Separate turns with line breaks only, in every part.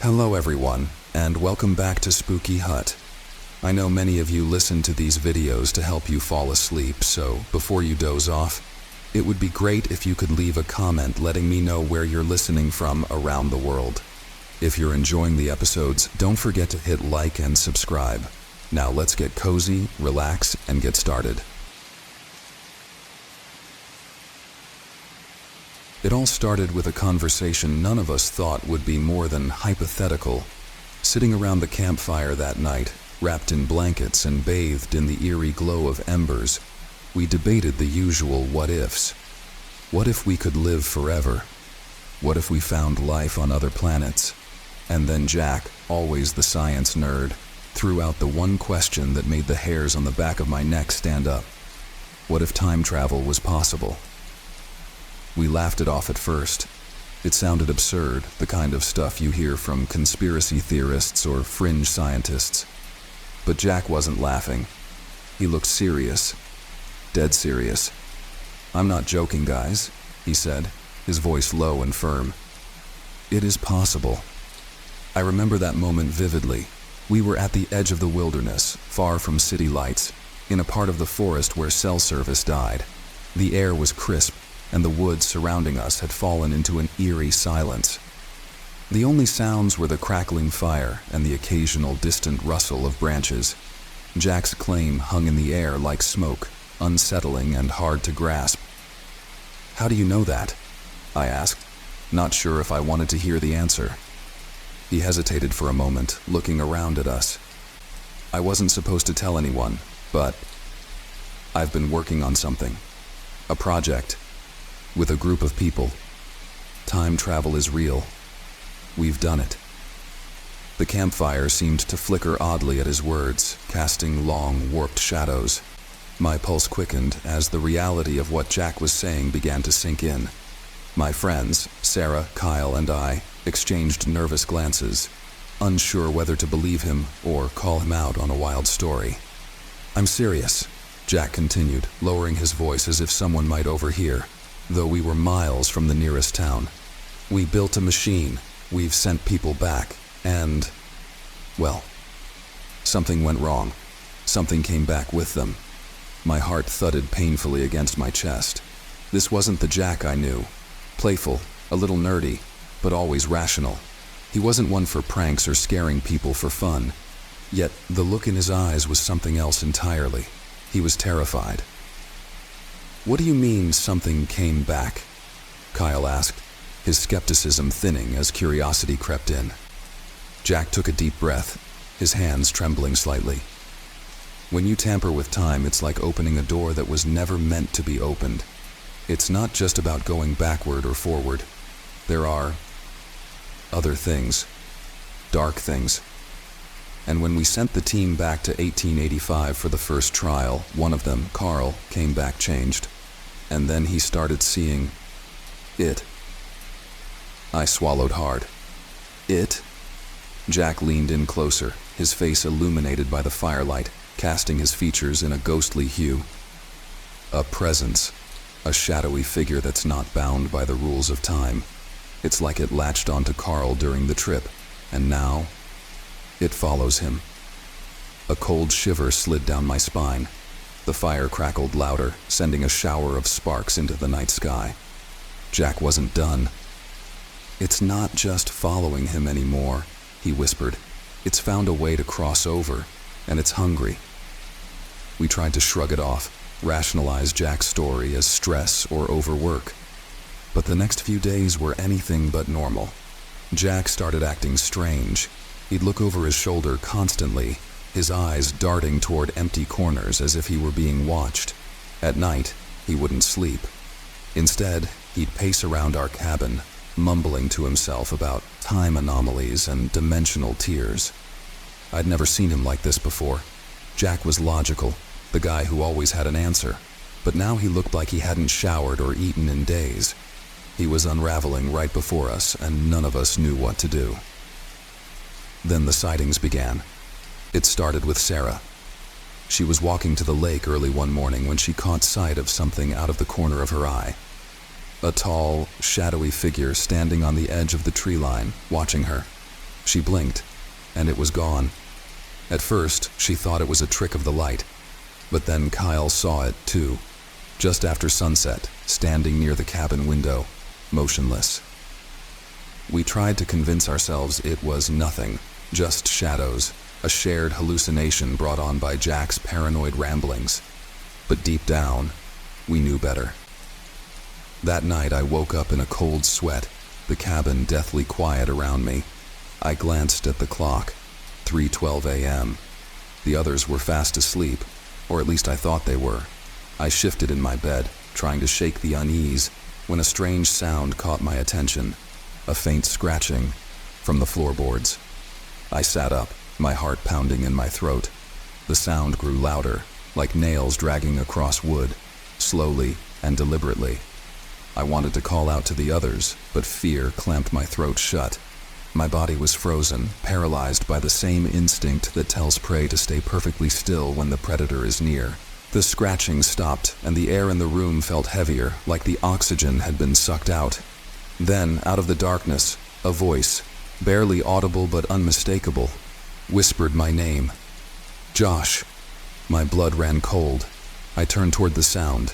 Hello everyone, and welcome back to Spooky Hut. I know many of you listen to these videos to help you fall asleep, so before you doze off, it would be great if you could leave a comment letting me know where you're listening from around the world. If you're enjoying the episodes, don't forget to hit like and subscribe. Now let's get cozy, relax, and get started. It all started with a conversation none of us thought would be more than hypothetical. Sitting around the campfire that night, wrapped in blankets and bathed in the eerie glow of embers, we debated the usual what-ifs. What if we could live forever? What if we found life on other planets? And then Jack, always the science nerd, threw out the one question that made the hairs on the back of my neck stand up. What if time travel was possible? We laughed it off at first. It sounded absurd, the kind of stuff you hear from conspiracy theorists or fringe scientists. But Jack wasn't laughing. He looked serious. Dead serious. "I'm not joking, guys," he said, his voice low and firm. "It is possible." I remember that moment vividly. We were at the edge of the wilderness, far from city lights, in a part of the forest where cell service died. The air was crisp, and the woods surrounding us had fallen into an eerie silence. The only sounds were the crackling fire and the occasional distant rustle of branches. Jack's claim hung in the air like smoke, unsettling and hard to grasp. "How do you know that?" I asked, not sure if I wanted to hear the answer. He hesitated for a moment, looking around at us. "I wasn't supposed to tell anyone, but I've been working on something. A project. With a group of people. Time travel is real. We've done it." The campfire seemed to flicker oddly at his words, casting long, warped shadows. My pulse quickened as the reality of what Jack was saying began to sink in. My friends, Sarah, Kyle, and I, exchanged nervous glances, unsure whether to believe him or call him out on a wild story. "I'm serious," Jack continued, lowering his voice as if someone might overhear. Though we were miles from the nearest town. "We built a machine, we've sent people back, and, well, something went wrong. Something came back with them." My heart thudded painfully against my chest. This wasn't the Jack I knew. Playful, a little nerdy, but always rational. He wasn't one for pranks or scaring people for fun. Yet the look in his eyes was something else entirely. He was terrified. "What do you mean something came back?" Kyle asked, his skepticism thinning as curiosity crept in. Jack took a deep breath, his hands trembling slightly. "When you tamper with time, it's like opening a door that was never meant to be opened. It's not just about going backward or forward. There are other things, dark things. And when we sent the team back to 1885 for the first trial, one of them, Carl, came back changed. And then he started seeing it." I swallowed hard. "It?" Jack leaned in closer, his face illuminated by the firelight, casting his features in a ghostly hue. "A presence, a shadowy figure that's not bound by the rules of time. It's like it latched onto Carl during the trip, and now it follows him." A cold shiver slid down my spine. The fire crackled louder, sending a shower of sparks into the night sky. Jack wasn't done. "It's not just following him anymore," he whispered. "It's found a way to cross over, and it's hungry." We tried to shrug it off, rationalize Jack's story as stress or overwork. But the next few days were anything but normal. Jack started acting strange. He'd look over his shoulder constantly, his eyes darting toward empty corners as if he were being watched. At night, he wouldn't sleep. Instead, he'd pace around our cabin, mumbling to himself about time anomalies and dimensional tears. I'd never seen him like this before. Jack was logical, the guy who always had an answer, but now he looked like he hadn't showered or eaten in days. He was unraveling right before us, and none of us knew what to do. Then the sightings began. It started with Sarah. She was walking to the lake early one morning when she caught sight of something out of the corner of her eye. A tall, shadowy figure standing on the edge of the tree line, watching her. She blinked, and it was gone. At first, she thought it was a trick of the light, but then Kyle saw it too, just after sunset, standing near the cabin window, motionless. We tried to convince ourselves it was nothing, just shadows, a shared hallucination brought on by Jack's paranoid ramblings. But deep down, we knew better. That night I woke up in a cold sweat, the cabin deathly quiet around me. I glanced at the clock, 3:12 a.m. The others were fast asleep, or at least I thought they were. I shifted in my bed, trying to shake the unease, when a strange sound caught my attention, a faint scratching from the floorboards. I sat up, my heart pounding in my throat. The sound grew louder, like nails dragging across wood, slowly and deliberately. I wanted to call out to the others, but fear clamped my throat shut. My body was frozen, paralyzed by the same instinct that tells prey to stay perfectly still when the predator is near. The scratching stopped, and the air in the room felt heavier, like the oxygen had been sucked out. Then, out of the darkness, a voice, barely audible but unmistakable, whispered my name. Josh. My blood ran cold. I turned toward the sound,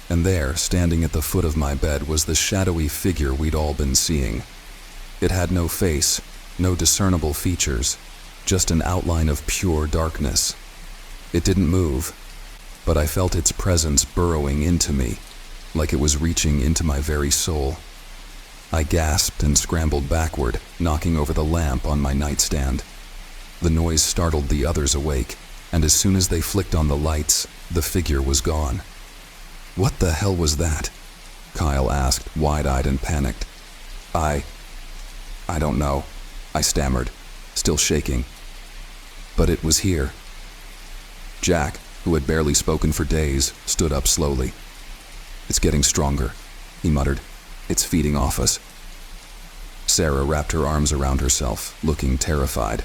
and there, standing at the foot of my bed, was the shadowy figure we'd all been seeing. It had no face, no discernible features, just an outline of pure darkness. It didn't move, but I felt its presence burrowing into me, like it was reaching into my very soul. I gasped and scrambled backward, knocking over the lamp on my nightstand. The noise startled the others awake, and as soon as they flicked on the lights, the figure was gone. "What the hell was that?" Kyle asked, wide-eyed and panicked. I don't know," I stammered, still shaking. But it was here. Jack, who had barely spoken for days, stood up slowly. "It's getting stronger," he muttered. "It's feeding off us." Sarah wrapped her arms around herself, looking terrified.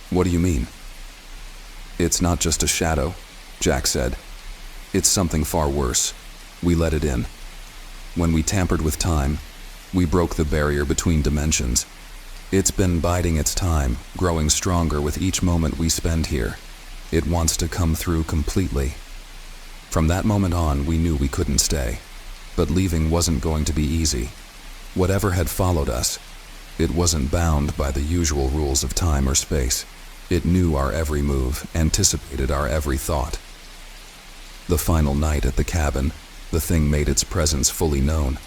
"What do you mean?" "It's not just a shadow," Jack said. "It's something far worse. We let it in. When we tampered with time, we broke the barrier between dimensions. It's been biding its time, growing stronger with each moment we spend here. It wants to come through completely." From that moment on, we knew we couldn't stay. But leaving wasn't going to be easy. Whatever had followed us, it wasn't bound by the usual rules of time or space. It knew our every move, anticipated our every thought. The final night at the cabin, the thing made its presence fully known.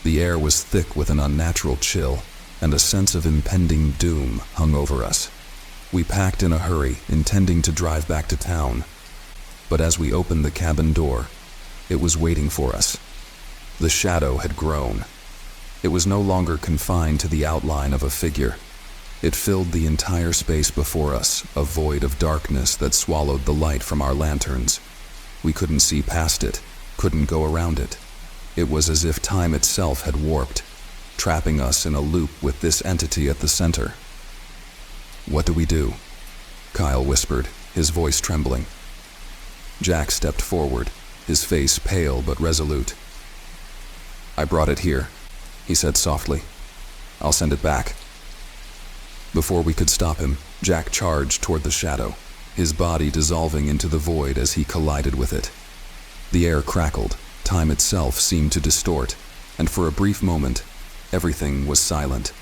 The air was thick with an unnatural chill, and a sense of impending doom hung over us. We packed in a hurry, intending to drive back to town. But as we opened the cabin door, it was waiting for us. The shadow had grown. It was no longer confined to the outline of a figure. It filled the entire space before us, a void of darkness that swallowed the light from our lanterns. We couldn't see past it, couldn't go around it. It was as if time itself had warped, trapping us in a loop with this entity at the center. "What do we do?" Kyle whispered, his voice trembling. Jack stepped forward, his face pale but resolute. "I brought it here," he said softly. "I'll send it back." Before we could stop him, Jack charged toward the shadow, his body dissolving into the void as he collided with it. The air crackled, time itself seemed to distort, and for a brief moment, everything was silent.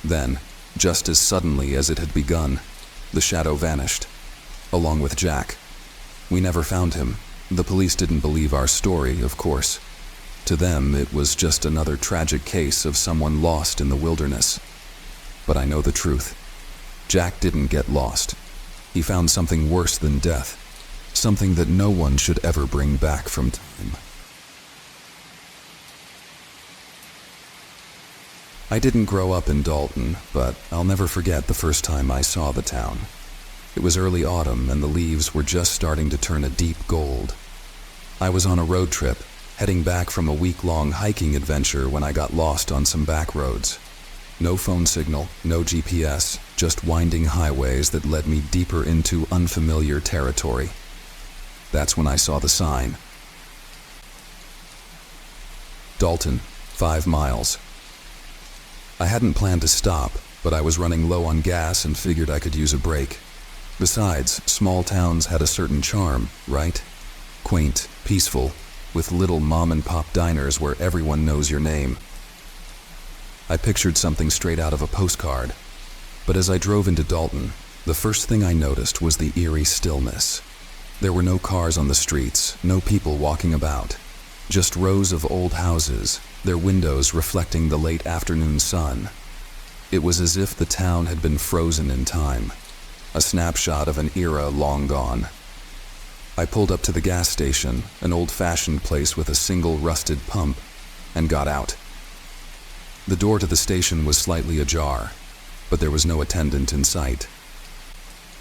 Then, just as suddenly as it had begun, the shadow vanished, along with Jack. We never found him. The police didn't believe our story, of course. To them, it was just another tragic case of someone lost in the wilderness. But I know the truth. Jack didn't get lost. He found something worse than death, something that no one should ever bring back from time. I didn't grow up in Dalton, but I'll never forget the first time I saw the town. It was early autumn, and the leaves were just starting to turn a deep gold. I was on a road trip, heading back from a week-long hiking adventure when I got lost on some back roads. No phone signal, no GPS, just winding highways that led me deeper into unfamiliar territory. That's when I saw the sign. Dalton, 5 miles. I hadn't planned to stop, but I was running low on gas and figured I could use a break. Besides, small towns had a certain charm, right? Quaint, peaceful, with little mom-and-pop diners where everyone knows your name. I pictured something straight out of a postcard, but as I drove into Dalton, the first thing I noticed was the eerie stillness. There were no cars on the streets, no people walking about, just rows of old houses, their windows reflecting the late afternoon sun. It was as if the town had been frozen in time, a snapshot of an era long gone. I pulled up to the gas station, an old-fashioned place with a single rusted pump, and got out. The door to the station was slightly ajar, but there was no attendant in sight.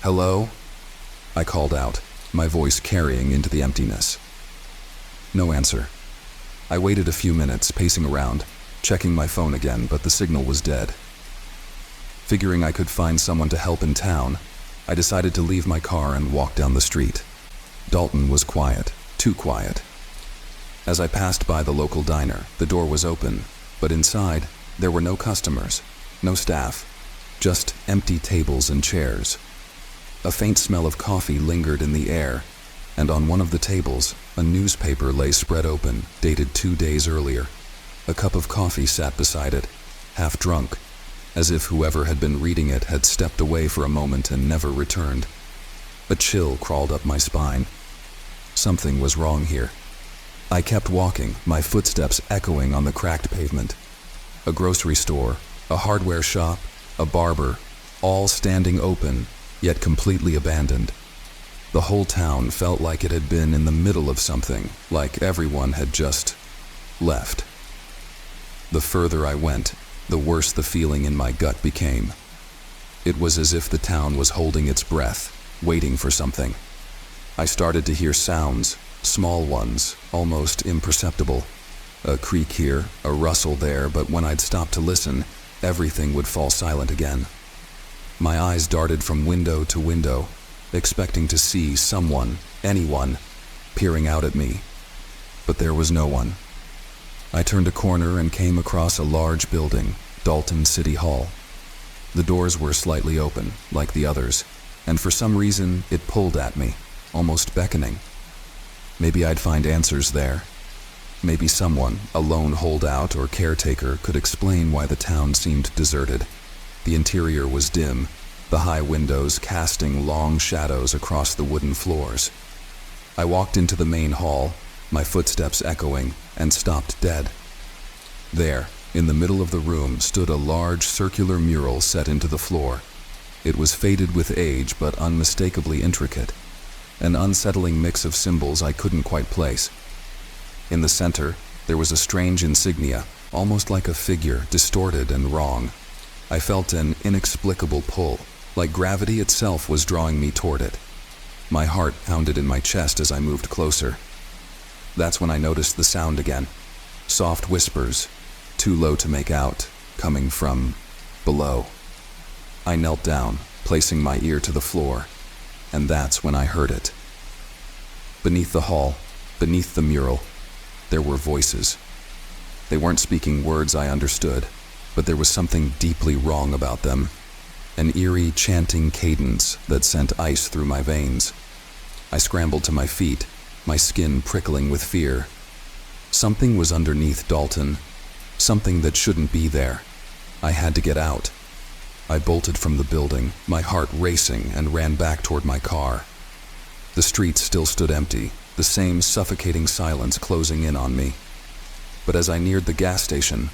"Hello?" I called out, my voice carrying into the emptiness. No answer. I waited a few minutes, pacing around, checking my phone again, but the signal was dead. Figuring I could find someone to help in town, I decided to leave my car and walk down the street. Dalton was quiet, too quiet. As I passed by the local diner, the door was open, but inside, there were no customers, no staff, just empty tables and chairs. A faint smell of coffee lingered in the air, and on one of the tables, a newspaper lay spread open, dated 2 days earlier. A cup of coffee sat beside it, half drunk, as if whoever had been reading it had stepped away for a moment and never returned. A chill crawled up my spine. Something was wrong here. I kept walking, my footsteps echoing on the cracked pavement. A grocery store, a hardware shop, a barber, all standing open, yet completely abandoned. The whole town felt like it had been in the middle of something, like everyone had just left. The further I went, the worse the feeling in my gut became. It was as if the town was holding its breath, waiting for something. I started to hear sounds, small ones, almost imperceptible. A creak here, a rustle there, but when I'd stop to listen, everything would fall silent again. My eyes darted from window to window, expecting to see someone, anyone, peering out at me. But there was no one. I turned a corner and came across a large building, Dalton City Hall. The doors were slightly open, like the others, and for some reason it pulled at me, almost beckoning. Maybe I'd find answers there. Maybe someone, a lone holdout or caretaker, could explain why the town seemed deserted. The interior was dim, the high windows casting long shadows across the wooden floors. I walked into the main hall, my footsteps echoing, and stopped dead. There, in the middle of the room, stood a large circular mural set into the floor. It was faded with age but unmistakably intricate, an unsettling mix of symbols I couldn't quite place. In the center, there was a strange insignia, almost like a figure, distorted and wrong. I felt an inexplicable pull, like gravity itself was drawing me toward it. My heart pounded in my chest as I moved closer. That's when I noticed the sound again. Soft whispers, too low to make out, coming from below. I knelt down, placing my ear to the floor, and that's when I heard it. Beneath the hall, beneath the mural, there were voices. They weren't speaking words I understood, but there was something deeply wrong about them. An eerie, chanting cadence that sent ice through my veins. I scrambled to my feet, my skin prickling with fear. Something was underneath Dalton, something that shouldn't be there. I had to get out. I bolted from the building, my heart racing, and ran back toward my car. The streets still stood empty, the same suffocating silence closing in on me. But as I neared the gas station,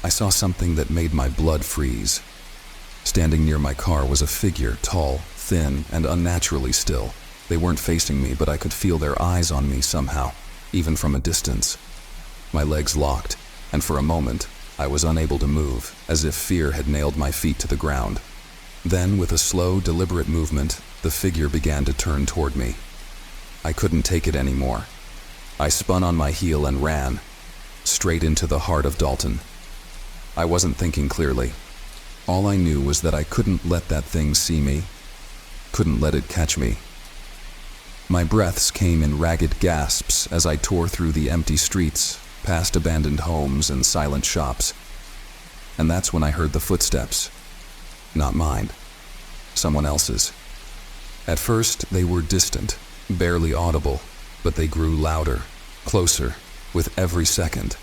I saw something that made my blood freeze. Standing near my car was a figure, tall, thin, and unnaturally still. They weren't facing me, but I could feel their eyes on me somehow, even from a distance. My legs locked, and for a moment, I was unable to move, as if fear had nailed my feet to the ground. Then, with a slow, deliberate movement, the figure began to turn toward me. I couldn't take it anymore. I spun on my heel and ran, straight into the heart of Dalton. I wasn't thinking clearly. All I knew was that I couldn't let that thing see me, couldn't let it catch me. My breaths came in ragged gasps as I tore through the empty streets, past abandoned homes and silent shops. And that's when I heard the footsteps. not mine. Someone else's. At first, they were distant, barely audible, but they grew louder, closer, with every second.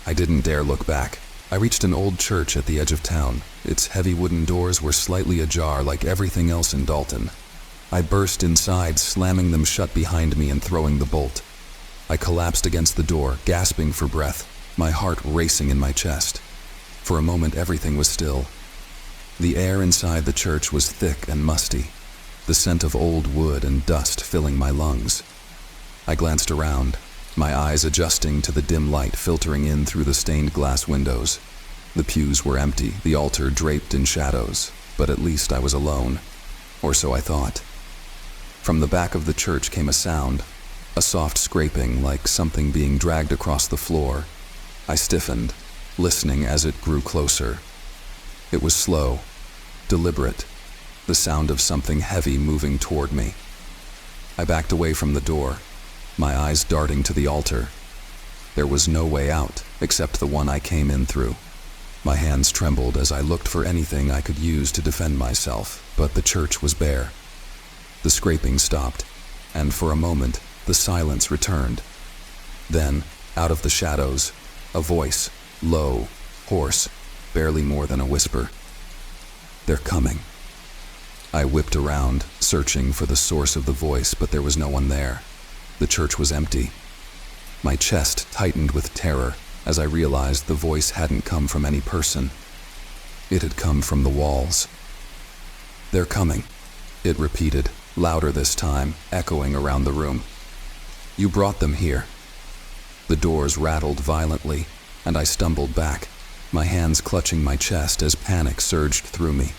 I didn't dare look back. I reached an old church at the edge of town. Its heavy wooden doors were slightly ajar like everything else in Dalton. I burst inside, slamming them shut behind me and throwing the bolt. I collapsed against the door, gasping for breath, my heart racing in my chest. For a moment, everything was still. The air inside the church was thick and musty, the scent of old wood and dust filling my lungs. I glanced around, my eyes adjusting to the dim light filtering in through the stained glass windows. The pews were empty, the altar draped in shadows, but at least I was alone, or so I thought. From the back of the church came a sound, a soft scraping like something being dragged across the floor. I stiffened, listening as it grew closer. It was slow, deliberate, the sound of something heavy moving toward me. I backed away from the door, my eyes darting to the altar. There was no way out, except the one I came in through. My hands trembled as I looked for anything I could use to defend myself, but the church was bare. The scraping stopped, and for a moment, the silence returned. Then, out of the shadows, a voice, low, hoarse, barely more than a whisper. "They're coming." I whipped around, searching for the source of the voice, but there was no one there. The church was empty. My chest tightened with terror as I realized the voice hadn't come from any person. It had come from the walls. "They're coming," it repeated, louder this time, echoing around the room. "You brought them here." The doors rattled violently, and I stumbled back, my hands clutching my chest as panic surged through me.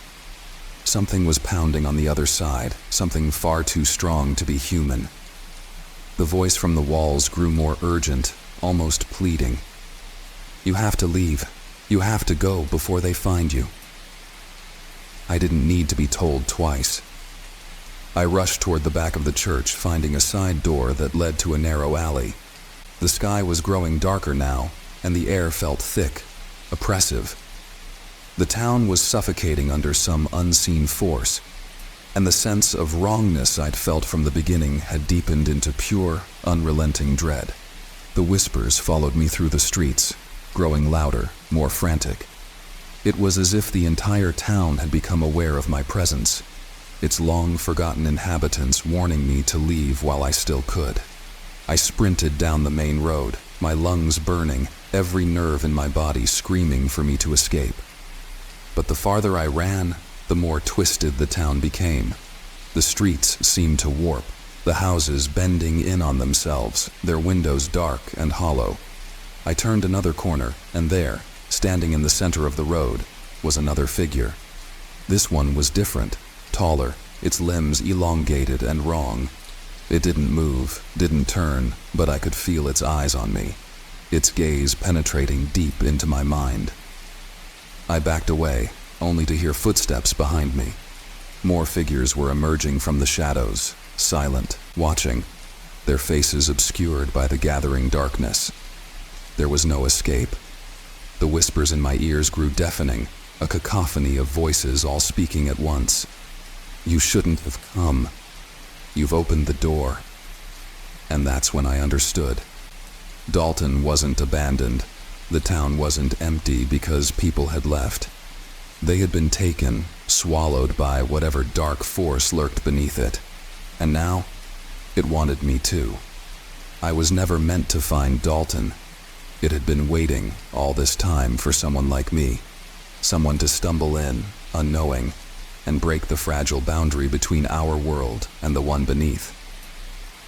Something was pounding on the other side, something far too strong to be human. The voice from the walls grew more urgent, almost pleading. "You have to leave. You have to go before they find you." I didn't need to be told twice. I rushed toward the back of the church, finding a side door that led to a narrow alley. The sky was growing darker now, and the air felt thick, oppressive. The town was suffocating under some unseen force, and the sense of wrongness I'd felt from the beginning had deepened into pure, unrelenting dread. The whispers followed me through the streets, growing louder, more frantic. It was as if the entire town had become aware of my presence, its long-forgotten inhabitants warning me to leave while I still could. I sprinted down the main road, my lungs burning, every nerve in my body screaming for me to escape. But the farther I ran, the more twisted the town became. The streets seemed to warp, the houses bending in on themselves, their windows dark and hollow. I turned another corner, and there, standing in the center of the road, was another figure. This one was different, taller, its limbs elongated and wrong. It didn't move, didn't turn, but I could feel its eyes on me, its gaze penetrating deep into my mind. I backed away, only to hear footsteps behind me. More figures were emerging from the shadows, silent, watching, their faces obscured by the gathering darkness. There was no escape. The whispers in my ears grew deafening, a cacophony of voices all speaking at once. "You shouldn't have come. You've opened the door." And that's when I understood. Dalton wasn't abandoned. The town wasn't empty because people had left. They had been taken, swallowed by whatever dark force lurked beneath it. And now, it wanted me too. I was never meant to find Dalton. It had been waiting all this time for someone like me, someone to stumble in, unknowing, and break the fragile boundary between our world and the one beneath.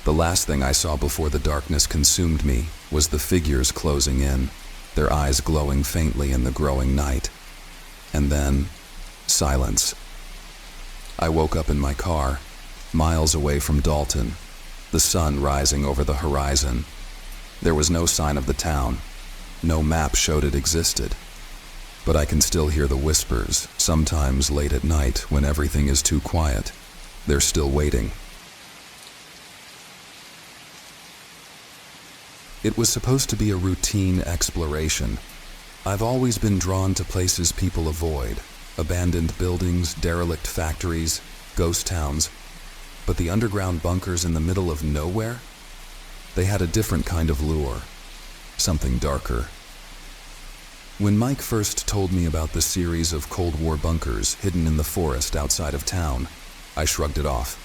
The last thing I saw before the darkness consumed me was the figures closing in, their eyes glowing faintly in the growing night. And then, silence. I woke up in my car, miles away from Dalton, the sun rising over the horizon. There was no sign of the town. No map showed it existed. But I can still hear the whispers, sometimes late at night when everything is too quiet. They're still waiting. It was supposed to be a routine exploration. I've always been drawn to places people avoid, Abandoned buildings, derelict factories, ghost towns. But the underground bunkers in the middle of nowhere? They had a different kind of lure. Something darker. When Mike first told me about the series of Cold War bunkers hidden in the forest outside of town, I shrugged it off.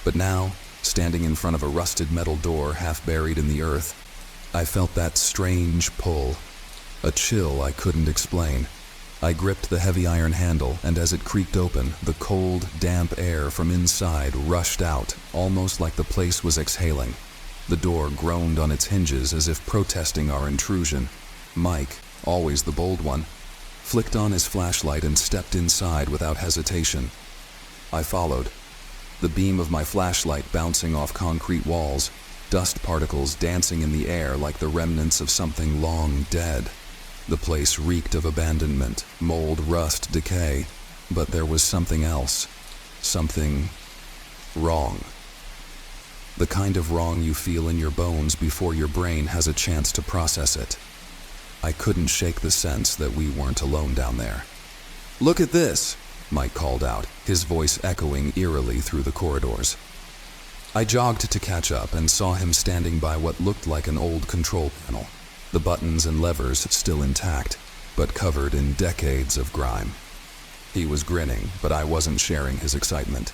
But now, standing in front of a rusted metal door half buried in the earth, I felt that strange pull, a chill I couldn't explain. I gripped the heavy iron handle, and as it creaked open, the cold, damp air from inside rushed out, almost like the place was exhaling. The door groaned on its hinges as if protesting our intrusion. Mike, always the bold one, flicked on his flashlight and stepped inside without hesitation. I followed, the beam of my flashlight bouncing off concrete walls, dust particles dancing in the air like the remnants of something long dead. The place reeked of abandonment, mold, rust, decay, but there was something else, something wrong. The kind of wrong you feel in your bones before your brain has a chance to process it. I couldn't shake the sense that we weren't alone down there. "Look at this," Mike called out, his voice echoing eerily through the corridors. I jogged to catch up and saw him standing by what looked like an old control panel, the buttons and levers still intact, but covered in decades of grime. He was grinning, but I wasn't sharing his excitement.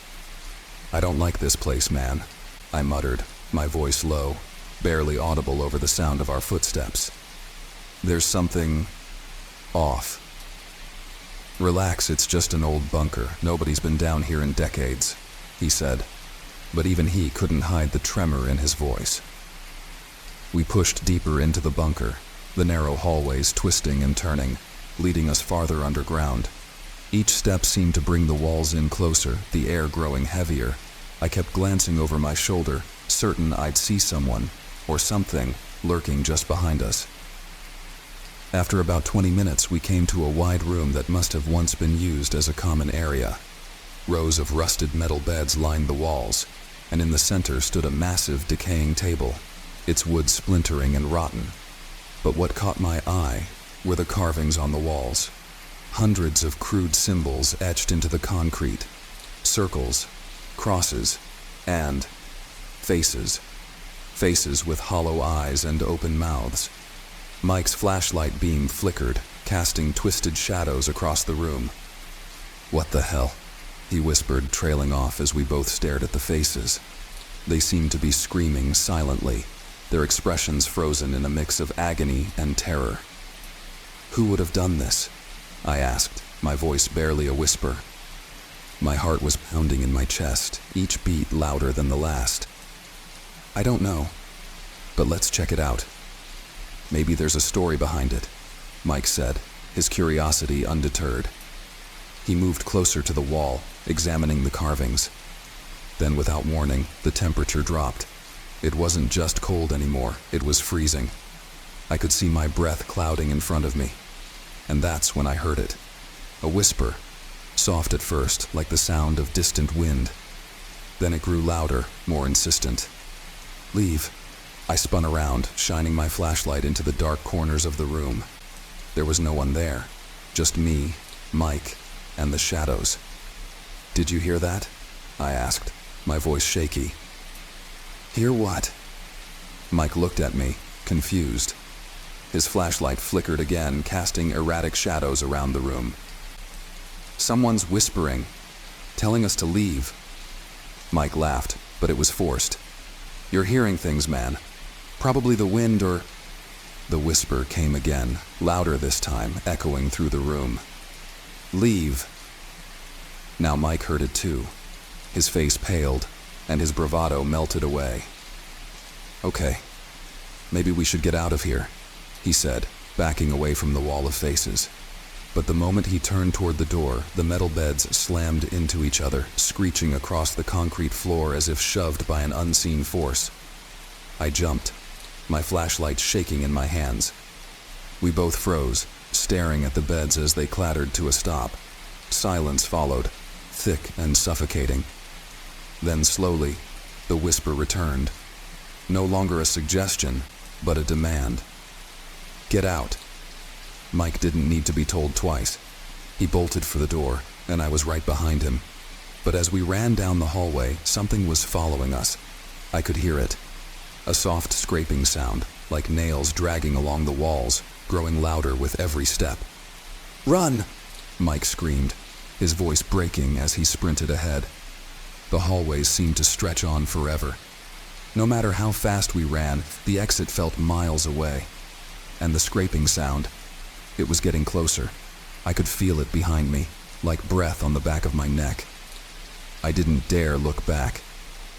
"I don't like this place, man," I muttered, my voice low, barely audible over the sound of our footsteps. "There's something off." "Relax, it's just an old bunker. Nobody's been down here in decades," he said, but even he couldn't hide the tremor in his voice. We pushed deeper into the bunker, the narrow hallways twisting and turning, leading us farther underground. Each step seemed to bring the walls in closer, the air growing heavier. I kept glancing over my shoulder, certain I'd see someone, or something, lurking just behind us. After about 20 minutes, we came to a wide room that must have once been used as a common area. Rows of rusted metal beds lined the walls, and in the center stood a massive, decaying table, its wood splintering and rotten. But what caught my eye were the carvings on the walls. Hundreds of crude symbols etched into the concrete. Circles, crosses, and faces. Faces with hollow eyes and open mouths. Mike's flashlight beam flickered, casting twisted shadows across the room. "What the hell?" he whispered, trailing off as we both stared at the faces. They seemed to be screaming silently, their expressions frozen in a mix of agony and terror. "Who would have done this?" I asked, my voice barely a whisper. My heart was pounding in my chest, each beat louder than the last. "I don't know, but let's check it out. Maybe there's a story behind it," Mike said, his curiosity undeterred. He moved closer to the wall, examining the carvings. Then, without warning, the temperature dropped. It wasn't just cold anymore, it was freezing. I could see my breath clouding in front of me. And that's when I heard it. A whisper, soft at first, like the sound of distant wind. Then it grew louder, more insistent. "Leave." I spun around, shining my flashlight into the dark corners of the room. There was no one there, just me, Mike, and the shadows. "Did you hear that?" I asked, my voice shaky. "Hear what?" Mike looked at me, confused. His flashlight flickered again, casting erratic shadows around the room. "Someone's whispering, telling us to leave." Mike laughed, but it was forced. "You're hearing things, man. Probably the wind or—" The whisper came again, louder this time, echoing through the room. "Leave." Now Mike heard it too. His face paled, and his bravado melted away. "Okay, maybe we should get out of here," he said, backing away from the wall of faces. But the moment he turned toward the door, the metal beds slammed into each other, screeching across the concrete floor as if shoved by an unseen force. I jumped, my flashlight shaking in my hands. We both froze, staring at the beds as they clattered to a stop. Silence followed, thick and suffocating. Then slowly, the whisper returned. No longer a suggestion, but a demand. "Get out." Mike didn't need to be told twice. He bolted for the door, and I was right behind him. But as we ran down the hallway, something was following us. I could hear it. A soft scraping sound, like nails dragging along the walls, growing louder with every step. "Run!" Mike screamed, his voice breaking as he sprinted ahead. The hallways seemed to stretch on forever. No matter how fast we ran, the exit felt miles away. And the scraping sound, it was getting closer. I could feel it behind me, like breath on the back of my neck. I didn't dare look back.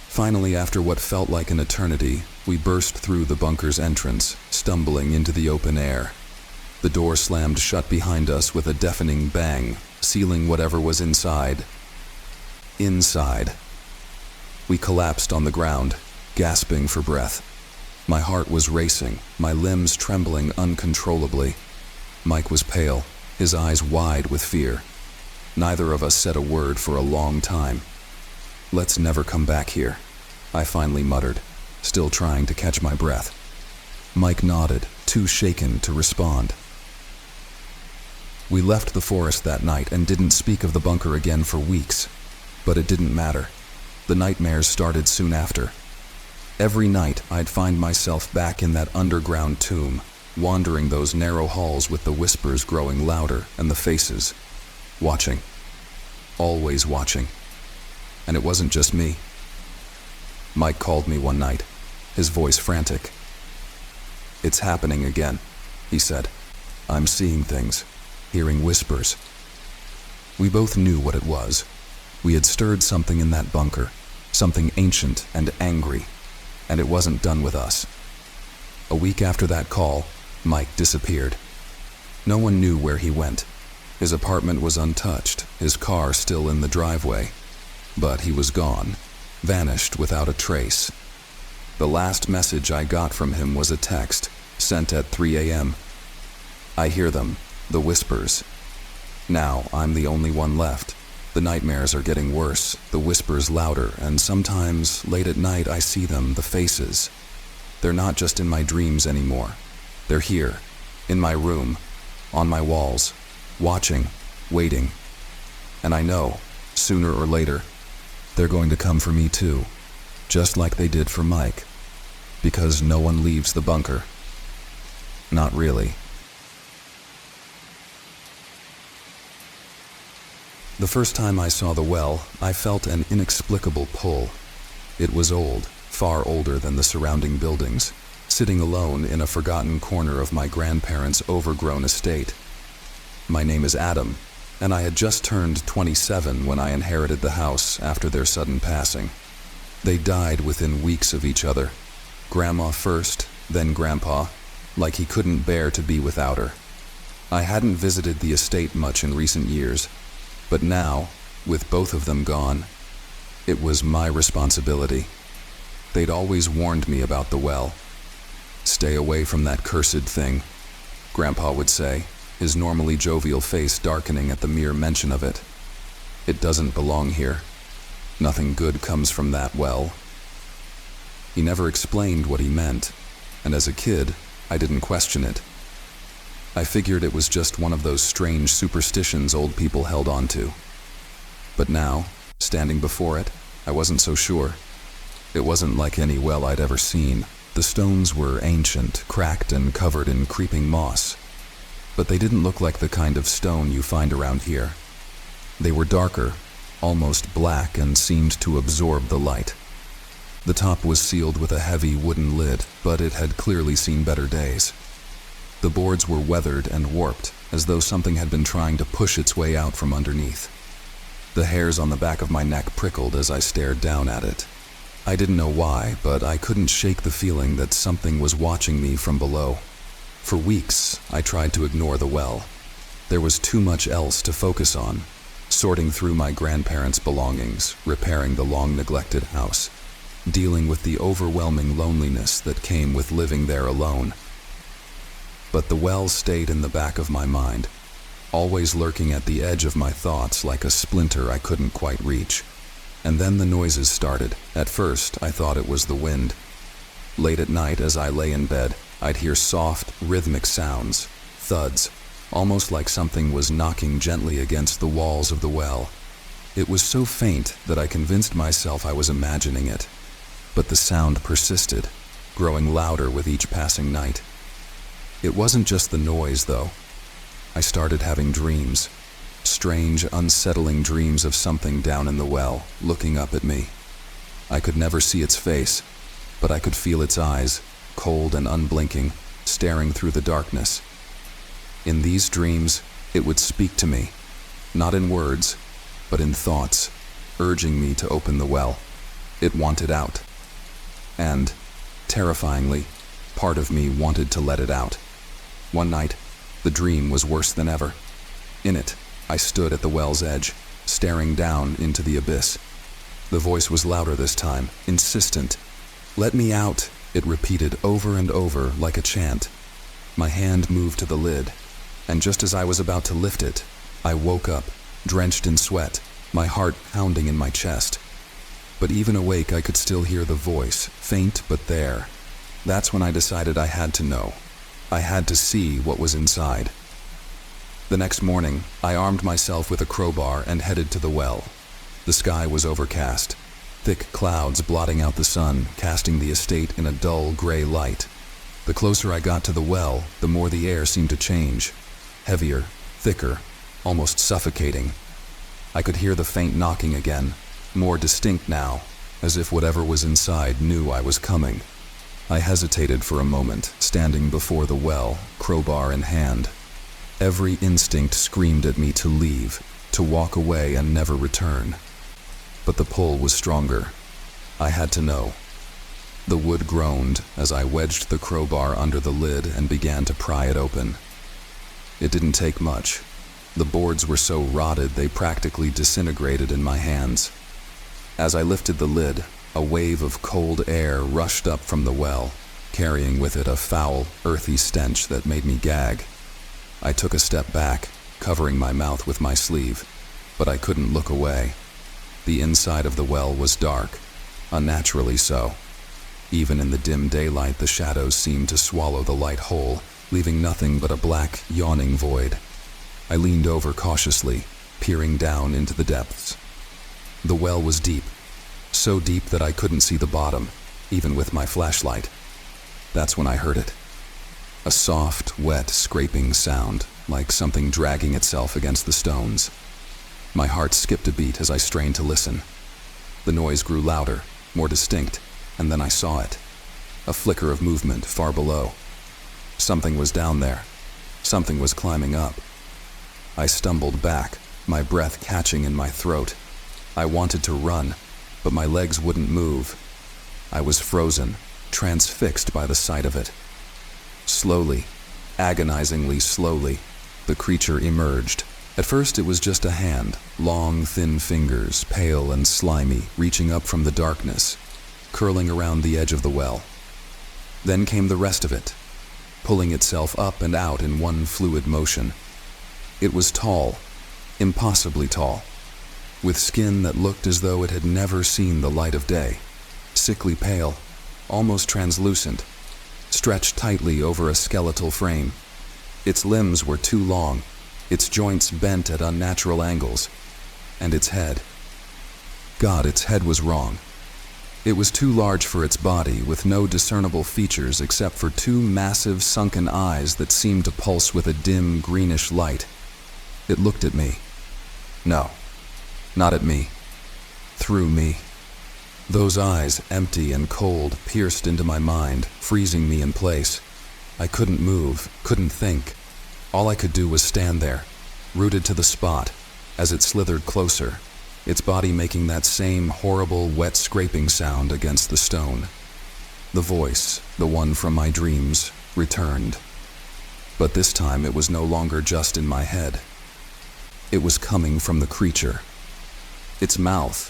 Finally, after what felt like an eternity, we burst through the bunker's entrance, stumbling into the open air. The door slammed shut behind us with a deafening bang, sealing whatever was inside. Inside. We collapsed on the ground, gasping for breath. My heart was racing, my limbs trembling uncontrollably. Mike was pale, his eyes wide with fear. Neither of us said a word for a long time. "Let's never come back here," I finally muttered, still trying to catch my breath. Mike nodded, too shaken to respond. We left the forest that night and didn't speak of the bunker again for weeks. But it didn't matter. The nightmares started soon after. Every night I'd find myself back in that underground tomb, wandering those narrow halls with the whispers growing louder and the faces. Watching. Always watching. And it wasn't just me. Mike called me one night, his voice frantic. "It's happening again," he said. "I'm seeing things, hearing whispers." We both knew what it was. We had stirred something in that bunker, something ancient and angry, and it wasn't done with us. A week after that call, Mike disappeared. No one knew where he went. His apartment was untouched, his car still in the driveway. But he was gone, vanished without a trace. The last message I got from him was a text, sent at 3 a.m. I hear them, the whispers. Now I'm the only one left. The nightmares are getting worse, the whispers louder, and sometimes, late at night, I see them, the faces. They're not just in my dreams anymore. They're here, in my room, on my walls, watching, waiting. And I know, sooner or later, they're going to come for me too, just like they did for Mike. Because no one leaves the bunker. Not really. The first time I saw the well, I felt an inexplicable pull. It was old, far older than the surrounding buildings, sitting alone in a forgotten corner of my grandparents' overgrown estate. My name is Adam, and I had just turned 27 when I inherited the house after their sudden passing. They died within weeks of each other. Grandma first, then Grandpa, like he couldn't bear to be without her. I hadn't visited the estate much in recent years, but now, with both of them gone, it was my responsibility. They'd always warned me about the well. "Stay away from that cursed thing," Grandpa would say, his normally jovial face darkening at the mere mention of it. "It doesn't belong here. Nothing good comes from that well." He never explained what he meant, and as a kid, I didn't question it. I figured it was just one of those strange superstitions old people held on to. But now, standing before it, I wasn't so sure. It wasn't like any well I'd ever seen. The stones were ancient, cracked, and covered in creeping moss. But they didn't look like the kind of stone you find around here. They were darker, almost black, and seemed to absorb the light. The top was sealed with a heavy wooden lid, but it had clearly seen better days. The boards were weathered and warped, as though something had been trying to push its way out from underneath. The hairs on the back of my neck prickled as I stared down at it. I didn't know why, but I couldn't shake the feeling that something was watching me from below. For weeks, I tried to ignore the well. There was too much else to focus on, sorting through my grandparents' belongings, repairing the long-neglected house, dealing with the overwhelming loneliness that came with living there alone. But the well stayed in the back of my mind, always lurking at the edge of my thoughts like a splinter I couldn't quite reach. And then the noises started. At first, I thought it was the wind. Late at night, as I lay in bed, I'd hear soft, rhythmic sounds, thuds, almost like something was knocking gently against the walls of the well. It was so faint that I convinced myself I was imagining it, but the sound persisted, growing louder with each passing night. It wasn't just the noise, though. I started having dreams, strange, unsettling dreams of something down in the well, looking up at me. I could never see its face, but I could feel its eyes, cold and unblinking, staring through the darkness. In these dreams, it would speak to me, not in words, but in thoughts, urging me to open the well. It wanted out. And, terrifyingly, part of me wanted to let it out. One night, the dream was worse than ever. In it, I stood at the well's edge, staring down into the abyss. The voice was louder this time, insistent. "Let me out," it repeated over and over like a chant. My hand moved to the lid, and just as I was about to lift it, I woke up, drenched in sweat, my heart pounding in my chest. But even awake, I could still hear the voice, faint but there. That's when I decided I had to know. I had to see what was inside. The next morning, I armed myself with a crowbar and headed to the well. The sky was overcast, thick clouds blotting out the sun, casting the estate in a dull gray light. The closer I got to the well, the more the air seemed to change. Heavier, thicker, almost suffocating. I could hear the faint knocking again, more distinct now, as if whatever was inside knew I was coming. I hesitated for a moment, standing before the well, crowbar in hand. Every instinct screamed at me to leave, to walk away and never return. But the pull was stronger. I had to know. The wood groaned as I wedged the crowbar under the lid and began to pry it open. It didn't take much. The boards were so rotted they practically disintegrated in my hands. As I lifted the lid, a wave of cold air rushed up from the well, carrying with it a foul, earthy stench that made me gag. I took a step back, covering my mouth with my sleeve, but I couldn't look away. The inside of the well was dark, unnaturally so. Even in the dim daylight, the shadows seemed to swallow the light whole, leaving nothing but a black, yawning void. I leaned over cautiously, peering down into the depths. The well was deep, so deep that I couldn't see the bottom, even with my flashlight. That's when I heard it. A soft, wet, scraping sound, like something dragging itself against the stones. My heart skipped a beat as I strained to listen. The noise grew louder, more distinct, and then I saw it. A flicker of movement far below. Something was down there. Something was climbing up. I stumbled back, my breath catching in my throat. I wanted to run, but my legs wouldn't move. I was frozen, transfixed by the sight of it. Slowly, agonizingly slowly, the creature emerged. At first it was just a hand, long, thin fingers, pale and slimy, reaching up from the darkness, curling around the edge of the well. Then came the rest of it, pulling itself up and out in one fluid motion. It was tall, impossibly tall, with skin that looked as though it had never seen the light of day, sickly pale, almost translucent, stretched tightly over a skeletal frame. Its limbs were too long, its joints bent at unnatural angles, and its head. God, its head was wrong. It was too large for its body, with no discernible features except for two massive sunken eyes that seemed to pulse with a dim greenish light. It looked at me. No, not at me. Through me. Those eyes, empty and cold, pierced into my mind, freezing me in place. I couldn't move, couldn't think. All I could do was stand there, rooted to the spot, as it slithered closer, its body making that same horrible, wet scraping sound against the stone. The voice, the one from my dreams, returned. But this time it was no longer just in my head. It was coming from the creature. Its mouth,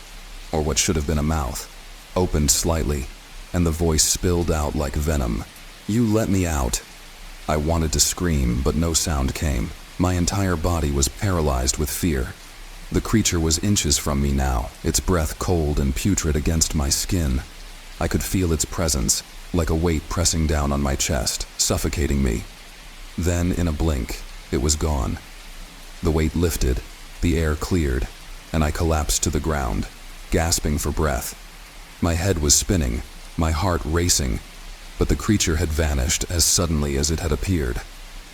or what should have been a mouth, opened slightly, and the voice spilled out like venom. "You let me out." I wanted to scream, but no sound came. My entire body was paralyzed with fear. The creature was inches from me now, its breath cold and putrid against my skin. I could feel its presence, like a weight pressing down on my chest, suffocating me. Then, in a blink, It was gone. The weight lifted, the air cleared, and I collapsed to the ground, gasping for breath. My head was spinning, my heart racing, but the creature had vanished as suddenly as it had appeared.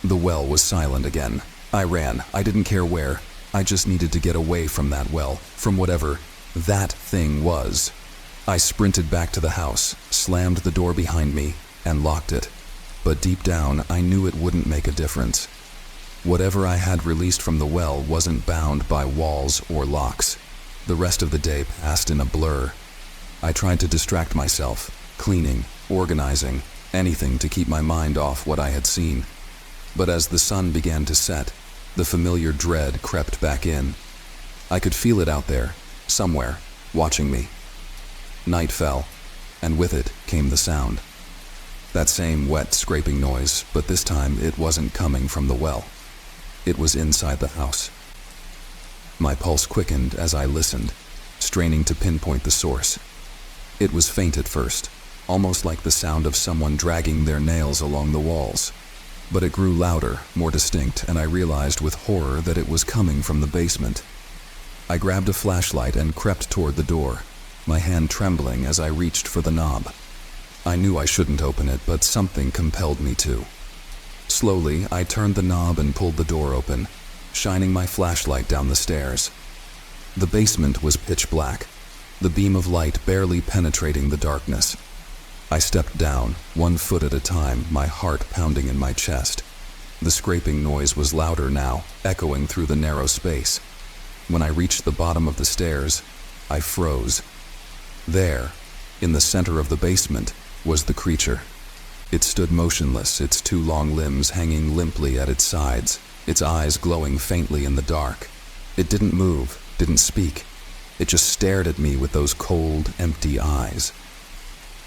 The well was silent again. I ran. I didn't care where. I just needed to get away from that well, from whatever that thing was. I sprinted back to the house, slammed the door behind me, and locked it. But deep down, I knew it wouldn't make a difference. Whatever I had released from the well wasn't bound by walls or locks. The rest of the day passed in a blur. I tried to distract myself, cleaning, organizing, anything to keep my mind off what I had seen. But as the sun began to set, the familiar dread crept back in. I could feel it out there, somewhere, watching me. Night fell, and with it came the sound. That same wet scraping noise, but this time it wasn't coming from the well. It was inside the house. My pulse quickened as I listened, straining to pinpoint the source. It was faint at first, almost like the sound of someone dragging their nails along the walls. But it grew louder, more distinct, and I realized with horror that it was coming from the basement. I grabbed a flashlight and crept toward the door, my hand trembling as I reached for the knob. I knew I shouldn't open it, but something compelled me to. Slowly, I turned the knob and pulled the door open, shining my flashlight down the stairs. The basement was pitch black, the beam of light barely penetrating the darkness. I stepped down, 1 foot at a time, my heart pounding in my chest. The scraping noise was louder now, echoing through the narrow space. When I reached the bottom of the stairs, I froze. There, in the center of the basement, was the creature. It stood motionless, its 2 long limbs hanging limply at its sides, its eyes glowing faintly in the dark. It didn't move, didn't speak. It just stared at me with those cold, empty eyes.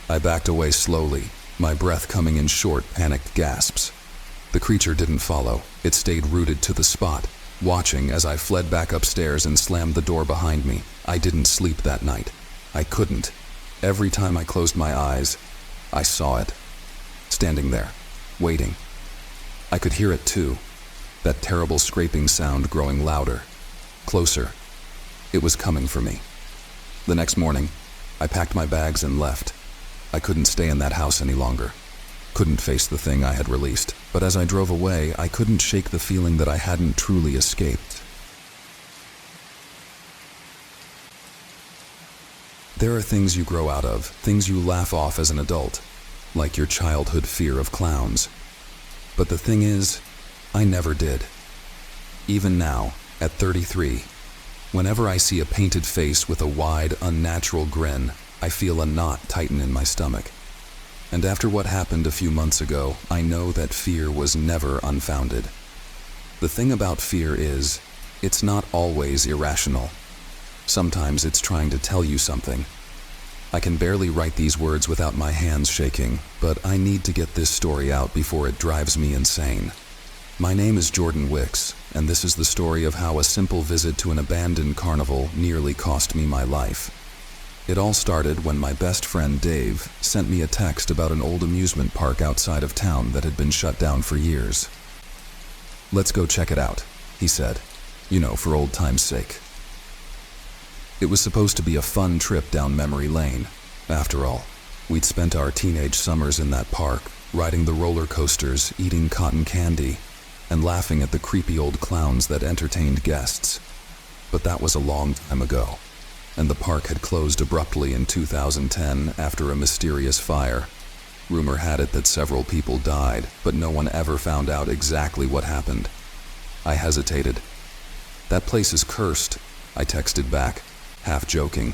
I backed away slowly, my breath coming in short, panicked gasps. The creature didn't follow. It stayed rooted to the spot, watching as I fled back upstairs and slammed the door behind me. I didn't sleep that night. I couldn't. Every time I closed my eyes, I saw it. Standing there, waiting. I could hear it too, that terrible scraping sound growing louder, closer. It was coming for me. The next morning, I packed my bags and left. I couldn't stay in that house any longer. Couldn't face the thing I had released, but as I drove away, I couldn't shake the feeling that I hadn't truly escaped. There are things you grow out of, things you laugh off as an adult, like your childhood fear of clowns. But the thing is, I never did. Even now, at 33, whenever I see a painted face with a wide, unnatural grin, I feel a knot tighten in my stomach. And after what happened a few months ago, I know that fear was never unfounded. The thing about fear is, it's not always irrational. Sometimes it's trying to tell you something. I can barely write these words without my hands shaking, but I need to get this story out before it drives me insane. My name is Jordan Wicks, and this is the story of how a simple visit to an abandoned carnival nearly cost me my life. It all started when my best friend Dave sent me a text about an old amusement park outside of town that had been shut down for years. "Let's go check it out," he said, for old time's sake. It was supposed to be a fun trip down memory lane. After all, we'd spent our teenage summers in that park, riding the roller coasters, eating cotton candy, and laughing at the creepy old clowns that entertained guests. But that was a long time ago, and the park had closed abruptly in 2010 after a mysterious fire. Rumor had it that several people died, but no one ever found out exactly what happened. I hesitated. "That place is cursed," I texted back, half joking.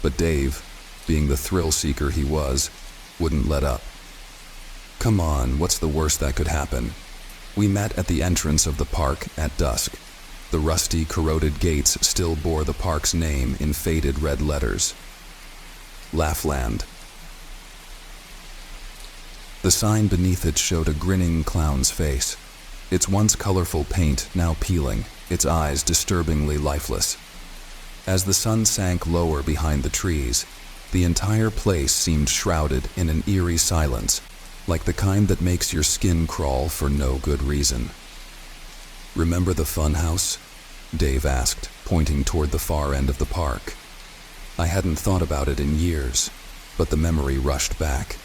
But Dave, being the thrill seeker he was, wouldn't let up. "Come on, what's the worst that could happen?" We met at the entrance of the park at dusk. The rusty, corroded gates still bore the park's name in faded red letters. Laughland. The sign beneath it showed a grinning clown's face, its once colorful paint now peeling, its eyes disturbingly lifeless. As the sun sank lower behind the trees, the entire place seemed shrouded in an eerie silence, like the kind that makes your skin crawl for no good reason. "Remember the fun house?" Dave asked, pointing toward the far end of the park. I hadn't thought about it in years, but the memory rushed back.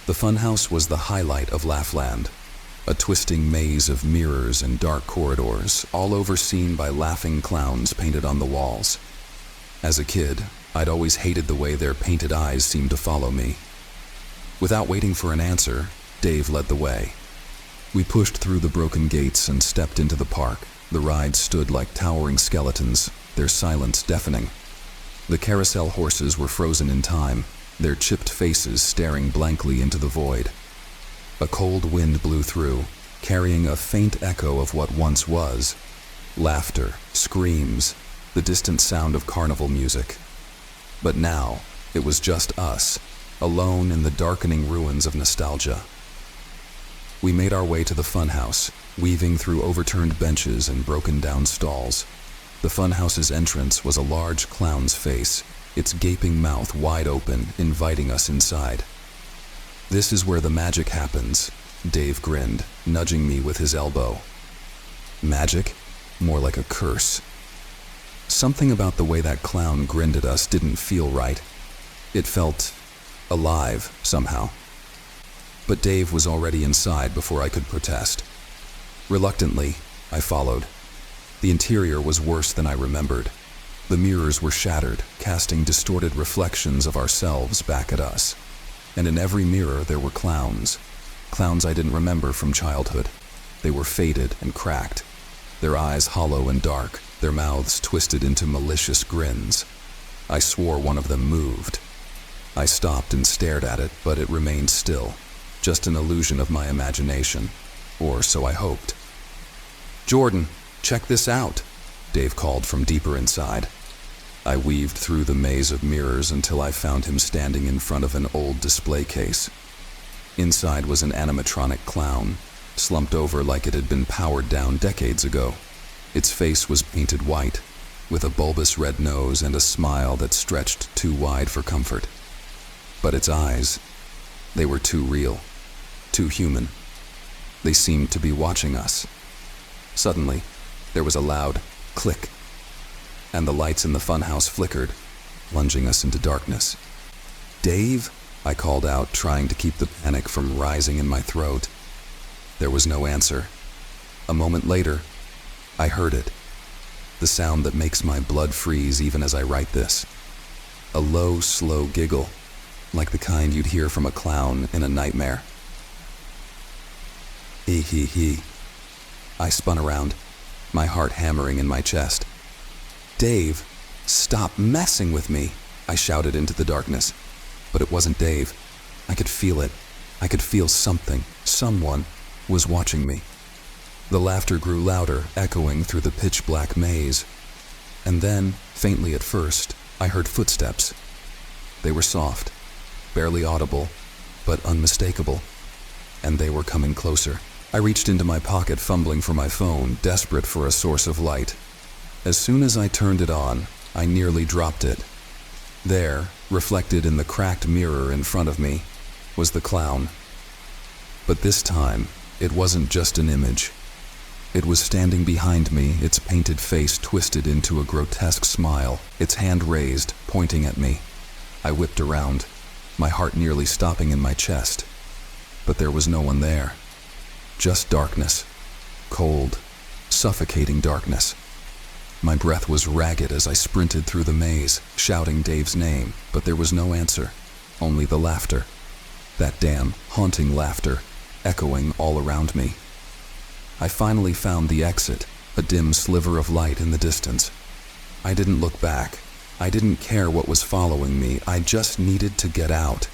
The funhouse was the highlight of Laughland, a twisting maze of mirrors and dark corridors, all overseen by laughing clowns painted on the walls. As a kid, I'd always hated the way their painted eyes seemed to follow me. Without waiting for an answer, Dave led the way. We pushed through the broken gates and stepped into the park. The rides stood like towering skeletons, their silence deafening. The carousel horses were frozen in time, their chipped faces staring blankly into the void. A cold wind blew through, carrying a faint echo of what once was. Laughter, screams, the distant sound of carnival music. But now, it was just us, alone in the darkening ruins of nostalgia. We made our way to the funhouse, weaving through overturned benches and broken-down stalls. The funhouse's entrance was a large clown's face, its gaping mouth wide open, inviting us inside. "This is where the magic happens," Dave grinned, nudging me with his elbow. Magic? More like a curse. Something about the way that clown grinned at us didn't feel right. It felt alive, somehow. But Dave was already inside before I could protest. Reluctantly, I followed. The interior was worse than I remembered. The mirrors were shattered, casting distorted reflections of ourselves back at us. And in every mirror there were clowns. Clowns I didn't remember from childhood. They were faded and cracked, their eyes hollow and dark, their mouths twisted into malicious grins. I swore one of them moved. I stopped and stared at it, but it remained still, just an illusion of my imagination, or so I hoped. "Jordan, check this out," Dave called from deeper inside. I weaved through the maze of mirrors until I found him standing in front of an old display case. Inside was an animatronic clown, slumped over like it had been powered down decades ago. Its face was painted white, with a bulbous red nose and a smile that stretched too wide for comfort. But its eyes, they were too real, too human. They seemed to be watching us. Suddenly, there was a loud click, and the lights in the funhouse flickered, plunging us into darkness. "Dave?" I called out, trying to keep the panic from rising in my throat. There was no answer. A moment later, I heard it. The sound that makes my blood freeze even as I write this. A low, slow giggle, like the kind you'd hear from a clown in a nightmare. Hee hee hee. I spun around, my heart hammering in my chest. "Dave, stop messing with me," I shouted into the darkness. But it wasn't Dave. I could feel it. I could feel something, someone, was watching me. The laughter grew louder, echoing through the pitch-black maze. And then, faintly at first, I heard footsteps. They were soft, barely audible, but unmistakable. And they were coming closer. I reached into my pocket, fumbling for my phone, desperate for a source of light. As soon as I turned it on, I nearly dropped it. There, reflected in the cracked mirror in front of me, was the clown. But this time, it wasn't just an image. It was standing behind me, its painted face twisted into a grotesque smile, its hand raised, pointing at me. I whipped around, my heart nearly stopping in my chest. But there was no one there. Just darkness. Cold, suffocating darkness. My breath was ragged as I sprinted through the maze, shouting Dave's name, but there was no answer, only the laughter. That damn, haunting laughter, echoing all around me. I finally found the exit, a dim sliver of light in the distance. I didn't look back. I didn't care what was following me. I just needed to get out.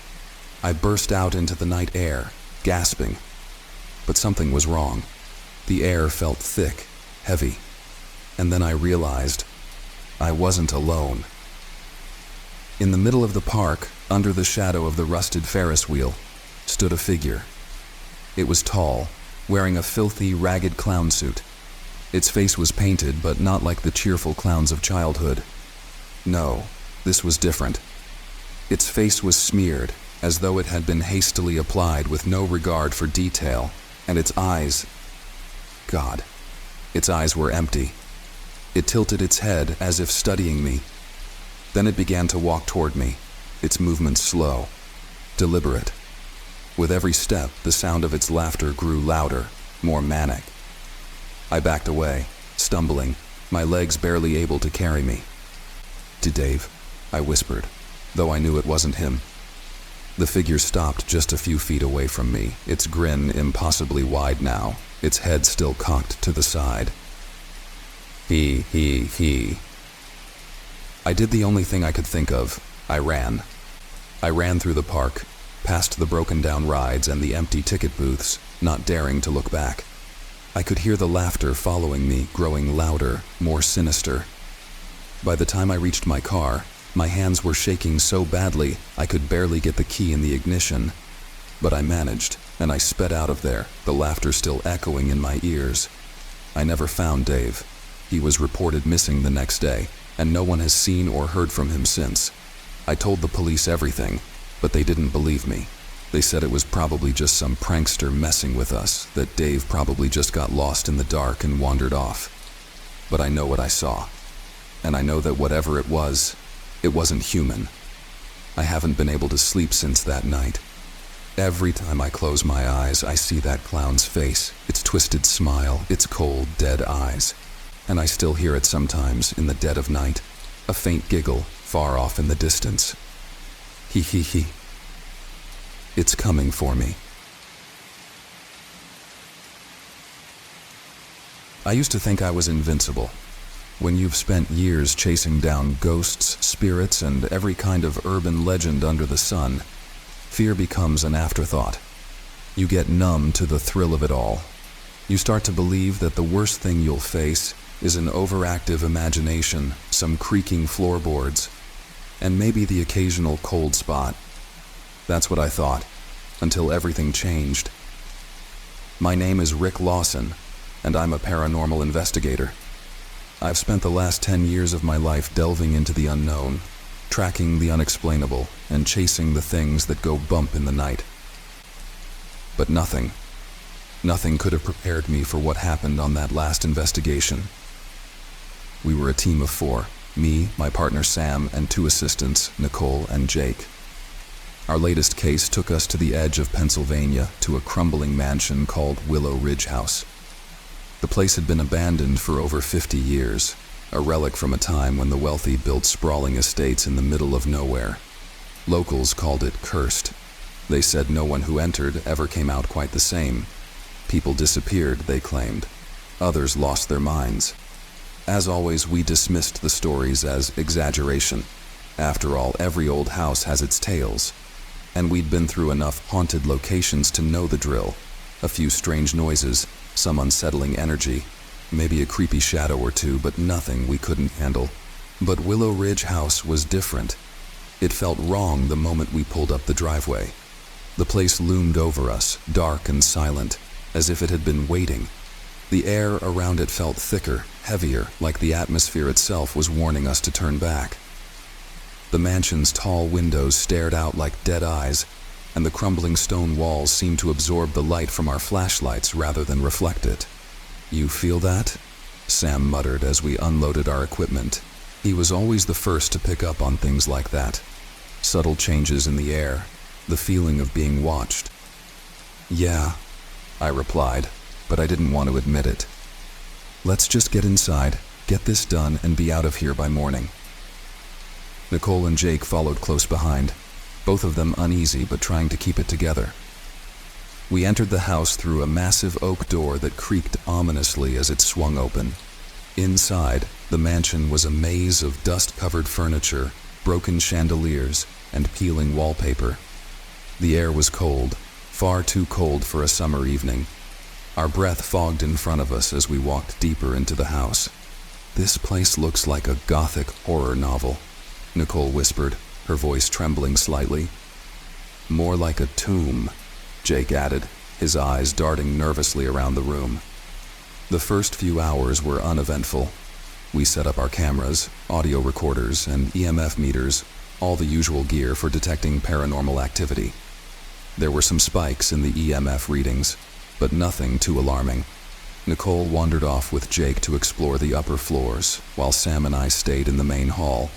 I burst out into the night air, gasping. But something was wrong. The air felt thick, heavy. And then I realized I wasn't alone. In the middle of the park, under the shadow of the rusted Ferris wheel, stood a figure. It was tall, wearing a filthy, ragged clown suit. Its face was painted, but not like the cheerful clowns of childhood. No, this was different. Its face was smeared, as though it had been hastily applied with no regard for detail, and its eyes... God, Its eyes were empty. It tilted its head as if studying me. Then it began to walk toward me, its movements slow, deliberate. With every step, the sound of its laughter grew louder, more manic. I backed away, stumbling, my legs barely able to carry me. "To Dave," I whispered, though I knew it wasn't him. The figure stopped just a few feet away from me, its grin impossibly wide now, its head still cocked to the side. He. I did the only thing I could think of. I ran. I ran through the park, past the broken-down rides and the empty ticket booths, not daring to look back. I could hear the laughter following me, growing louder, more sinister. By the time I reached my car, my hands were shaking so badly I could barely get the key in the ignition. But I managed, and I sped out of there, the laughter still echoing in my ears. I never found Dave. He was reported missing the next day, and no one has seen or heard from him since. I told the police everything, but they didn't believe me. They said it was probably just some prankster messing with us, that Dave probably just got lost in the dark and wandered off. But I know what I saw, and I know that whatever it wasn't human. I haven't been able to sleep since that night. Every time I close my eyes, I see that clown's face, its twisted smile, its cold, dead eyes. And I still hear it sometimes in the dead of night, a faint giggle far off in the distance. He. It's coming for me. I used to think I was invincible. When you've spent years chasing down ghosts, spirits, and every kind of urban legend under the sun, fear becomes an afterthought. You get numb to the thrill of it all. You start to believe that the worst thing you'll face is an overactive imagination, some creaking floorboards, and maybe the occasional cold spot. That's what I thought, until everything changed. My name is Rick Lawson, and I'm a paranormal investigator. I've spent the last 10 years of my life delving into the unknown, tracking the unexplainable, and chasing the things that go bump in the night. But nothing could have prepared me for what happened on that last investigation. We were a team of 4, me, my partner Sam, and 2 assistants, Nicole and Jake. Our latest case took us to the edge of Pennsylvania to a crumbling mansion called Willow Ridge House. The place had been abandoned for over 50 years, a relic from a time when the wealthy built sprawling estates in the middle of nowhere. Locals called it cursed. They said no one who entered ever came out quite the same. People disappeared, they claimed. Others lost their minds. As always, we dismissed the stories as exaggeration. After all, every old house has its tales. And we'd been through enough haunted locations to know the drill. A few strange noises, some unsettling energy, maybe a creepy shadow or two, but nothing we couldn't handle. But Willow Ridge House was different. It felt wrong the moment we pulled up the driveway. The place loomed over us, dark and silent, as if it had been waiting. The air around it felt thicker, heavier, like the atmosphere itself was warning us to turn back. The mansion's tall windows stared out like dead eyes, and the crumbling stone walls seemed to absorb the light from our flashlights rather than reflect it. "You feel that?" Sam muttered as we unloaded our equipment. He was always the first to pick up on things like that. Subtle changes in the air, the feeling of being watched. "Yeah," I replied, but I didn't want to admit it. "Let's just get inside, get this done, and be out of here by morning." Nicole and Jake followed close behind, both of them uneasy but trying to keep it together. We entered the house through a massive oak door that creaked ominously as it swung open. Inside, the mansion was a maze of dust-covered furniture, broken chandeliers, and peeling wallpaper. The air was cold, far too cold for a summer evening. Our breath fogged in front of us as we walked deeper into the house. "This place looks like a gothic horror novel," Nicole whispered, her voice trembling slightly. "More like a tomb," Jake added, his eyes darting nervously around the room. The first few hours were uneventful. We set up our cameras, audio recorders, and EMF meters, all the usual gear for detecting paranormal activity. There were some spikes in the EMF readings, but nothing too alarming. Nicole wandered off with Jake to explore the upper floors, while Sam and I stayed in the main hall,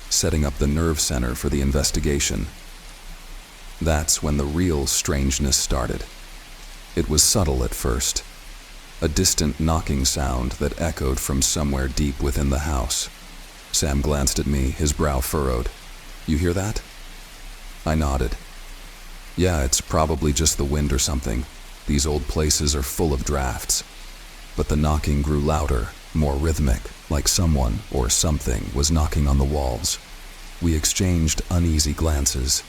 setting up the nerve center for the investigation. That's when the real strangeness started. It was subtle at first, a distant knocking sound that echoed from somewhere deep within the house. Sam glanced at me, his brow furrowed. "You hear that?" I nodded. "Yeah, it's probably just the wind or something. These old places are full of drafts." But the knocking grew louder, more rhythmic, like someone or something was knocking on the walls. We exchanged uneasy glances.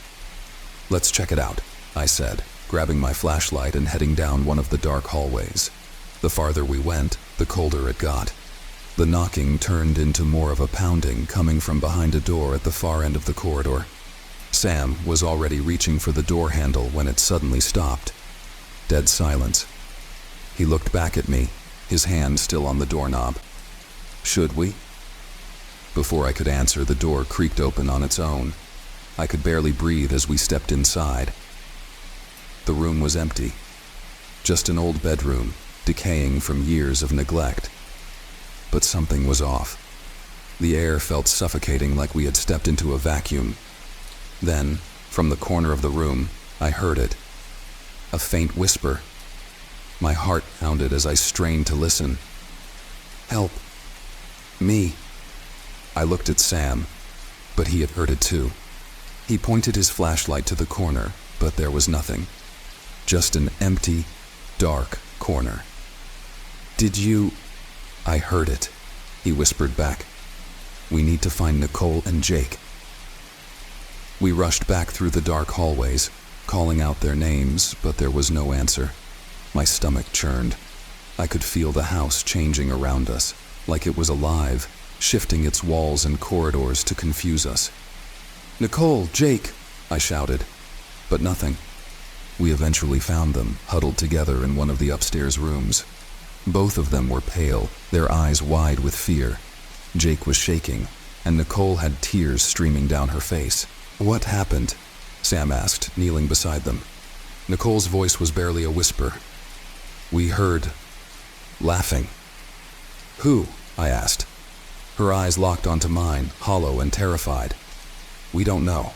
"Let's check it out," I said, grabbing my flashlight and heading down one of the dark hallways. The farther we went, the colder it got. The knocking turned into more of a pounding coming from behind a door at the far end of the corridor. Sam was already reaching for the door handle when it suddenly stopped. Dead silence. He looked back at me, his hand still on the doorknob. "Should we?" Before I could answer, the door creaked open on its own. I could barely breathe as we stepped inside. The room was empty. Just an old bedroom, decaying from years of neglect. But something was off. The air felt suffocating, like we had stepped into a vacuum. Then, from the corner of the room, I heard it. A faint whisper. My heart pounded as I strained to listen. "Help. Me." I looked at Sam, but he had heard it too. He pointed his flashlight to the corner, but there was nothing. Just an empty, dark corner. "Did you—" "I heard it," he whispered back. "We need to find Nicole and Jake." We rushed back through the dark hallways, calling out their names, but there was no answer. My stomach churned. I could feel the house changing around us, like it was alive, shifting its walls and corridors to confuse us. "Nicole, Jake!" I shouted, but nothing. We eventually found them, huddled together in one of the upstairs rooms. Both of them were pale, their eyes wide with fear. Jake was shaking, and Nicole had tears streaming down her face. "What happened?" Sam asked, kneeling beside them. Nicole's voice was barely a whisper. "We heard laughing." "Who?" I asked. Her eyes locked onto mine, hollow and terrified. "We don't know.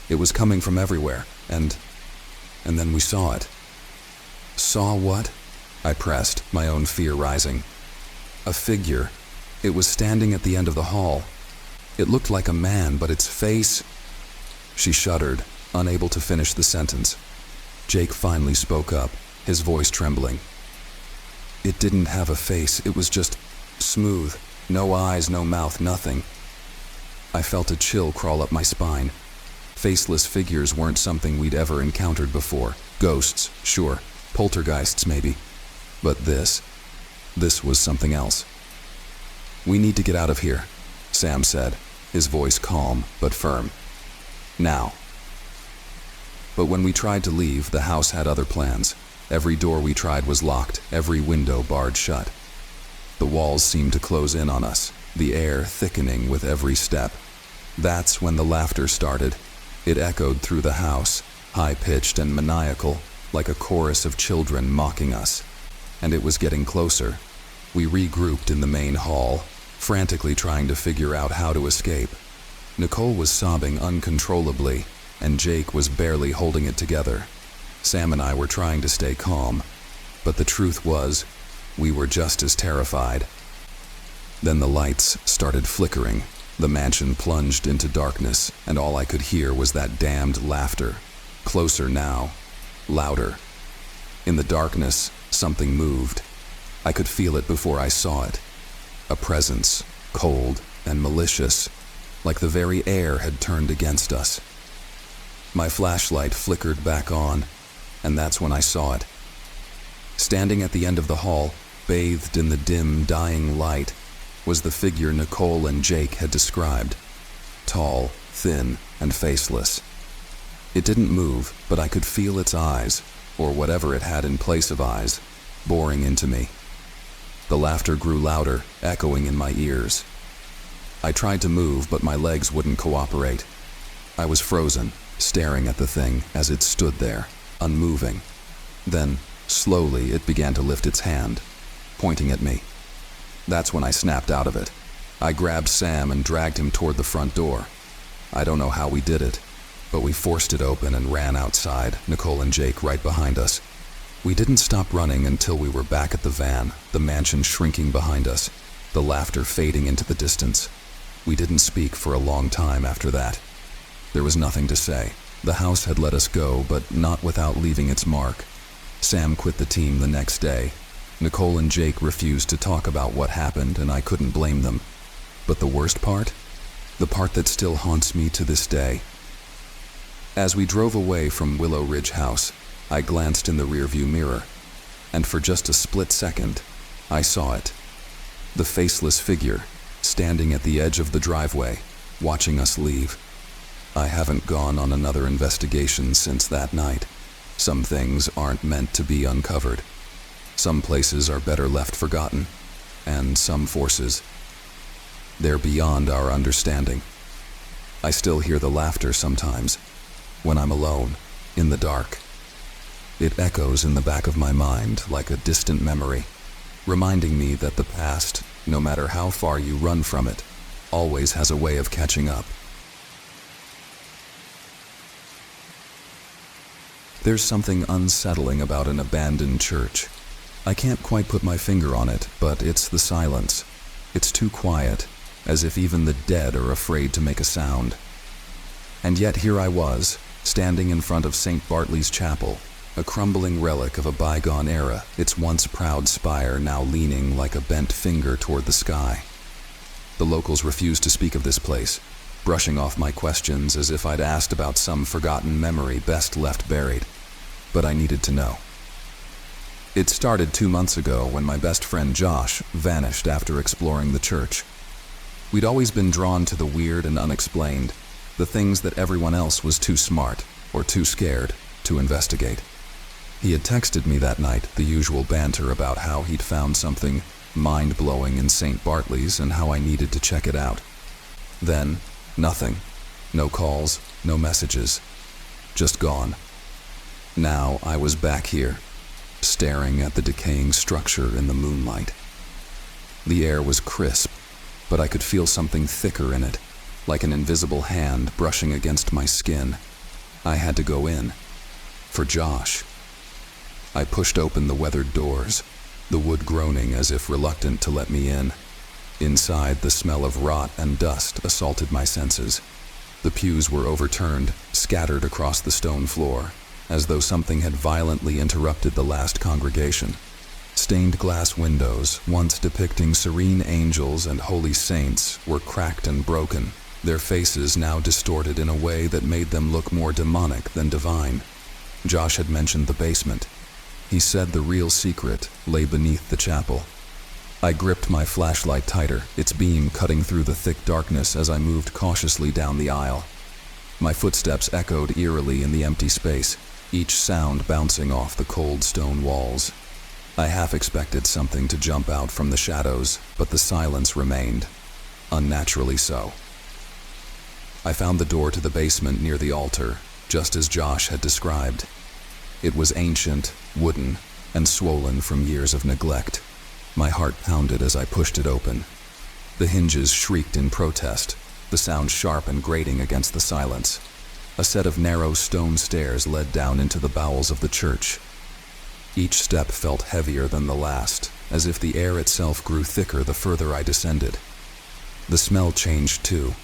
It was coming from everywhere, and then we saw it." "Saw what?" I pressed, my own fear rising. "A figure. It was standing at the end of the hall. It looked like a man, but its face—" She shuddered, unable to finish the sentence. Jake finally spoke up, his voice trembling. "It didn't have a face, it was just smooth. No eyes, no mouth, nothing." I felt a chill crawl up my spine. Faceless figures weren't something we'd ever encountered before. Ghosts, sure. Poltergeists, maybe. But this was something else. "We need to get out of here," Sam said, his voice calm but firm. "Now." But when we tried to leave, the house had other plans. Every door we tried was locked, every window barred shut. The walls seemed to close in on us, the air thickening with every step. That's when the laughter started. It echoed through the house, high-pitched and maniacal, like a chorus of children mocking us. And it was getting closer. We regrouped in the main hall, frantically trying to figure out how to escape. Nicole was sobbing uncontrollably, and Jake was barely holding it together. Sam and I were trying to stay calm, but the truth was, we were just as terrified. Then the lights started flickering. The mansion plunged into darkness, and all I could hear was that damned laughter. Closer now, louder. In the darkness, something moved. I could feel it before I saw it. A presence, cold and malicious, like the very air had turned against us. My flashlight flickered back on, and that's when I saw it. Standing at the end of the hall, bathed in the dim, dying light, was the figure Nicole and Jake had described. Tall, thin, and faceless. It didn't move, but I could feel its eyes, or whatever it had in place of eyes, boring into me. The laughter grew louder, echoing in my ears. I tried to move, but my legs wouldn't cooperate. I was frozen, staring at the thing as it stood there, unmoving. Then, slowly, it began to lift its hand. pointing at me. That's when I snapped out of it. I grabbed Sam and dragged him toward the front door. I don't know how we did it, but we forced it open and ran outside, Nicole and Jake right behind us. We didn't stop running until we were back at the van, the mansion shrinking behind us, the laughter fading into the distance. We didn't speak for a long time after that. There was nothing to say. The house had let us go, but not without leaving its mark. Sam quit the team the next day. Nicole and Jake refused to talk about what happened, and I couldn't blame them. But the worst part? The part that still haunts me to this day. As we drove away from Willow Ridge House, I glanced in the rearview mirror, and for just a split second, I saw it. The faceless figure, standing at the edge of the driveway, watching us leave. I haven't gone on another investigation since that night. Some things aren't meant to be uncovered. Some places are better left forgotten, and some forces, they're beyond our understanding. I still hear the laughter sometimes, when I'm alone, in the dark. It echoes in the back of my mind like a distant memory, reminding me that the past, no matter how far you run from it, always has a way of catching up. There's something unsettling about an abandoned church. I can't quite put my finger on it, but it's the silence. It's too quiet, as if even the dead are afraid to make a sound. And yet here I was, standing in front of St. Bartley's Chapel, a crumbling relic of a bygone era, its once proud spire now leaning like a bent finger toward the sky. The locals refused to speak of this place, brushing off my questions as if I'd asked about some forgotten memory best left buried. But I needed to know. It started 2 months ago when my best friend Josh vanished after exploring the church. We'd always been drawn to the weird and unexplained, the things that everyone else was too smart or too scared to investigate. He had texted me that night, the usual banter about how he'd found something mind-blowing in St. Bartley's and how I needed to check it out. Then, nothing. No calls, no messages. Just gone. Now I was back here, staring at the decaying structure in the moonlight. The air was crisp, but I could feel something thicker in it, like an invisible hand brushing against my skin. I had to go in. For Josh. I pushed open the weathered doors, the wood groaning as if reluctant to let me in. Inside, the smell of rot and dust assaulted my senses. The pews were overturned, scattered across the stone floor, as though something had violently interrupted the last congregation. Stained glass windows, once depicting serene angels and holy saints, were cracked and broken, their faces now distorted in a way that made them look more demonic than divine. Josh had mentioned the basement. He said the real secret lay beneath the chapel. I gripped my flashlight tighter, its beam cutting through the thick darkness as I moved cautiously down the aisle. My footsteps echoed eerily in the empty space, each sound bouncing off the cold stone walls. I half expected something to jump out from the shadows, but the silence remained, unnaturally so. I found the door to the basement near the altar, just as Josh had described. It was ancient, wooden, and swollen from years of neglect. My heart pounded as I pushed it open. The hinges shrieked in protest, the sound sharp and grating against the silence. A set of narrow stone stairs led down into the bowels of the church. Each step felt heavier than the last, as if the air itself grew thicker the further I descended. The smell changed too,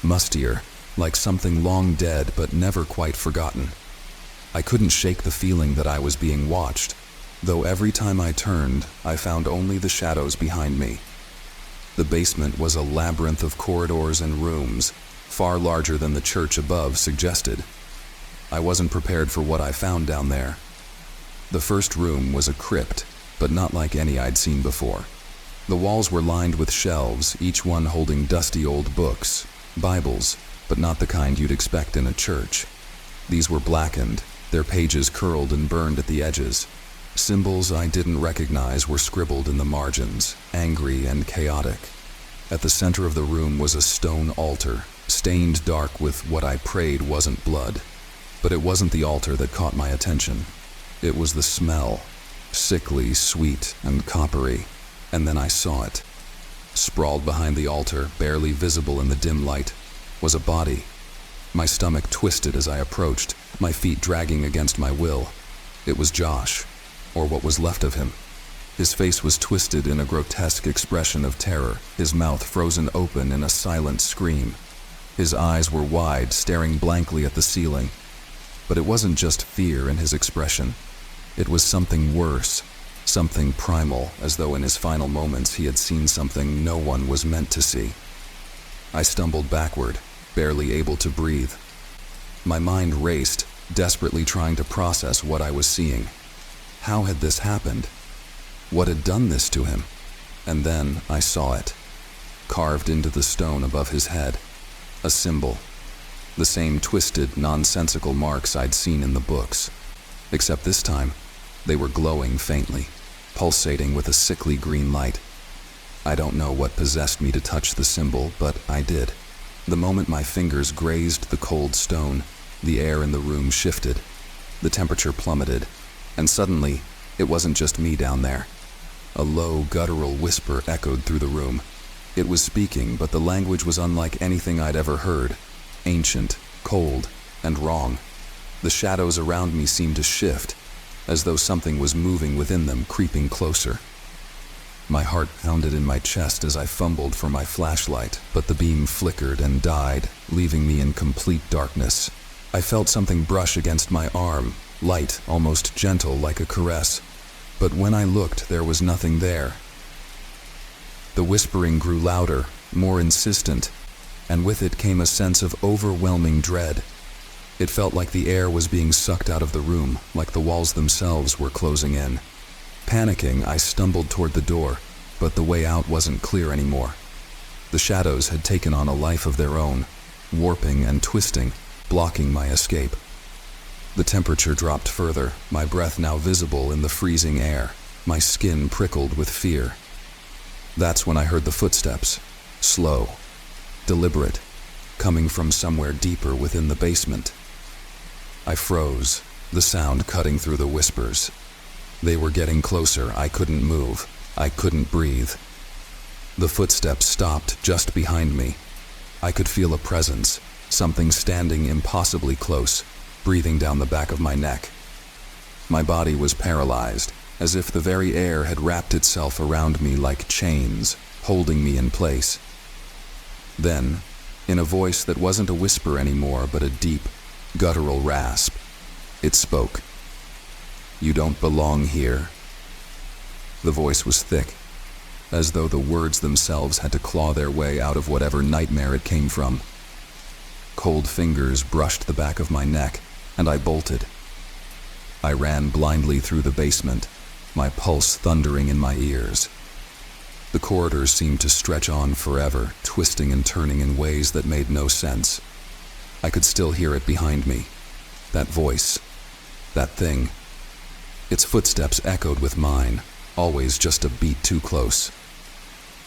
mustier, like something long dead but never quite forgotten. I couldn't shake the feeling that I was being watched, though every time I turned, I found only the shadows behind me. The basement was a labyrinth of corridors and rooms, far larger than the church above suggested. I wasn't prepared for what I found down there. The first room was a crypt, but not like any I'd seen before. The walls were lined with shelves, each one holding dusty old books, Bibles, but not the kind you'd expect in a church. These were blackened, their pages curled and burned at the edges. Symbols I didn't recognize were scribbled in the margins, angry and chaotic. At the center of the room was a stone altar, stained dark with what I prayed wasn't blood. But it wasn't the altar that caught my attention. It was the smell, sickly, sweet, and coppery, and then I saw it. Sprawled behind the altar, barely visible in the dim light, was a body. My stomach twisted as I approached, my feet dragging against my will. It was Josh, or what was left of him. His face was twisted in a grotesque expression of terror, his mouth frozen open in a silent scream. His eyes were wide, staring blankly at the ceiling. But it wasn't just fear in his expression. It was something worse, something primal, as though in his final moments he had seen something no one was meant to see. I stumbled backward, barely able to breathe. My mind raced, desperately trying to process what I was seeing. How had this happened? What had done this to him? And then I saw it, carved into the stone above his head. A symbol. The same twisted, nonsensical marks I'd seen in the books. Except this time, they were glowing faintly, pulsating with a sickly green light. I don't know what possessed me to touch the symbol, but I did. The moment my fingers grazed the cold stone, the air in the room shifted. The temperature plummeted, and suddenly, it wasn't just me down there. A low, guttural whisper echoed through the room. It was speaking, but the language was unlike anything I'd ever heard. Ancient, cold, and wrong. The shadows around me seemed to shift, as though something was moving within them, creeping closer. My heart pounded in my chest as I fumbled for my flashlight, but the beam flickered and died, leaving me in complete darkness. I felt something brush against my arm, light, almost gentle, like a caress. But when I looked, there was nothing there. The whispering grew louder, more insistent, and with it came a sense of overwhelming dread. It felt like the air was being sucked out of the room, like the walls themselves were closing in. Panicking, I stumbled toward the door, but the way out wasn't clear anymore. The shadows had taken on a life of their own, warping and twisting, blocking my escape. The temperature dropped further, my breath now visible in the freezing air, my skin prickled with fear. That's when I heard the footsteps, slow, deliberate, coming from somewhere deeper within the basement. I froze, the sound cutting through the whispers. They were getting closer. I couldn't move. I couldn't breathe. The footsteps stopped just behind me. I could feel a presence, something standing impossibly close, breathing down the back of my neck. My body was paralyzed, as if the very air had wrapped itself around me like chains, holding me in place. Then, in a voice that wasn't a whisper anymore but a deep, guttural rasp, it spoke. "You don't belong here." The voice was thick, as though the words themselves had to claw their way out of whatever nightmare it came from. Cold fingers brushed the back of my neck, and I bolted. I ran blindly through the basement, my pulse thundering in my ears. The corridors seemed to stretch on forever, twisting and turning in ways that made no sense. I could still hear it behind me. That voice. That thing. Its footsteps echoed with mine, always just a beat too close.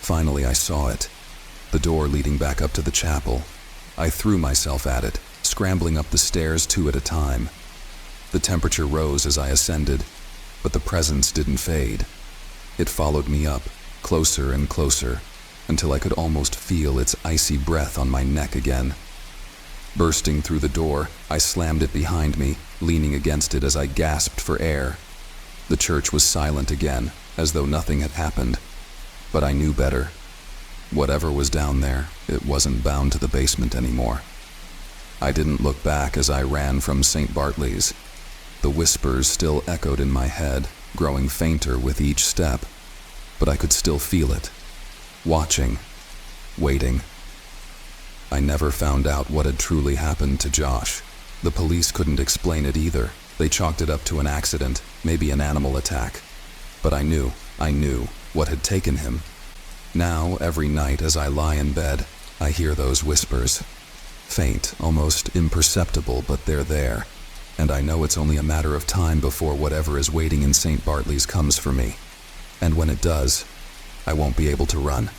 Finally, I saw it. The door leading back up to the chapel. I threw myself at it, scrambling up the stairs 2 at a time. The temperature rose as I ascended, but the presence didn't fade. It followed me up, closer and closer, until I could almost feel its icy breath on my neck again. Bursting through the door, I slammed it behind me, leaning against it as I gasped for air. The church was silent again, as though nothing had happened. But I knew better. Whatever was down there, it wasn't bound to the basement anymore. I didn't look back as I ran from St. Bartley's. The whispers still echoed in my head, growing fainter with each step. But I could still feel it. Watching. Waiting. I never found out what had truly happened to Josh. The police couldn't explain it either. They chalked it up to an accident, maybe an animal attack. But I knew what had taken him. Now, every night as I lie in bed, I hear those whispers. Faint, almost imperceptible, but they're there. And I know it's only a matter of time before whatever is waiting in St. Bartley's comes for me. And when it does, I won't be able to run.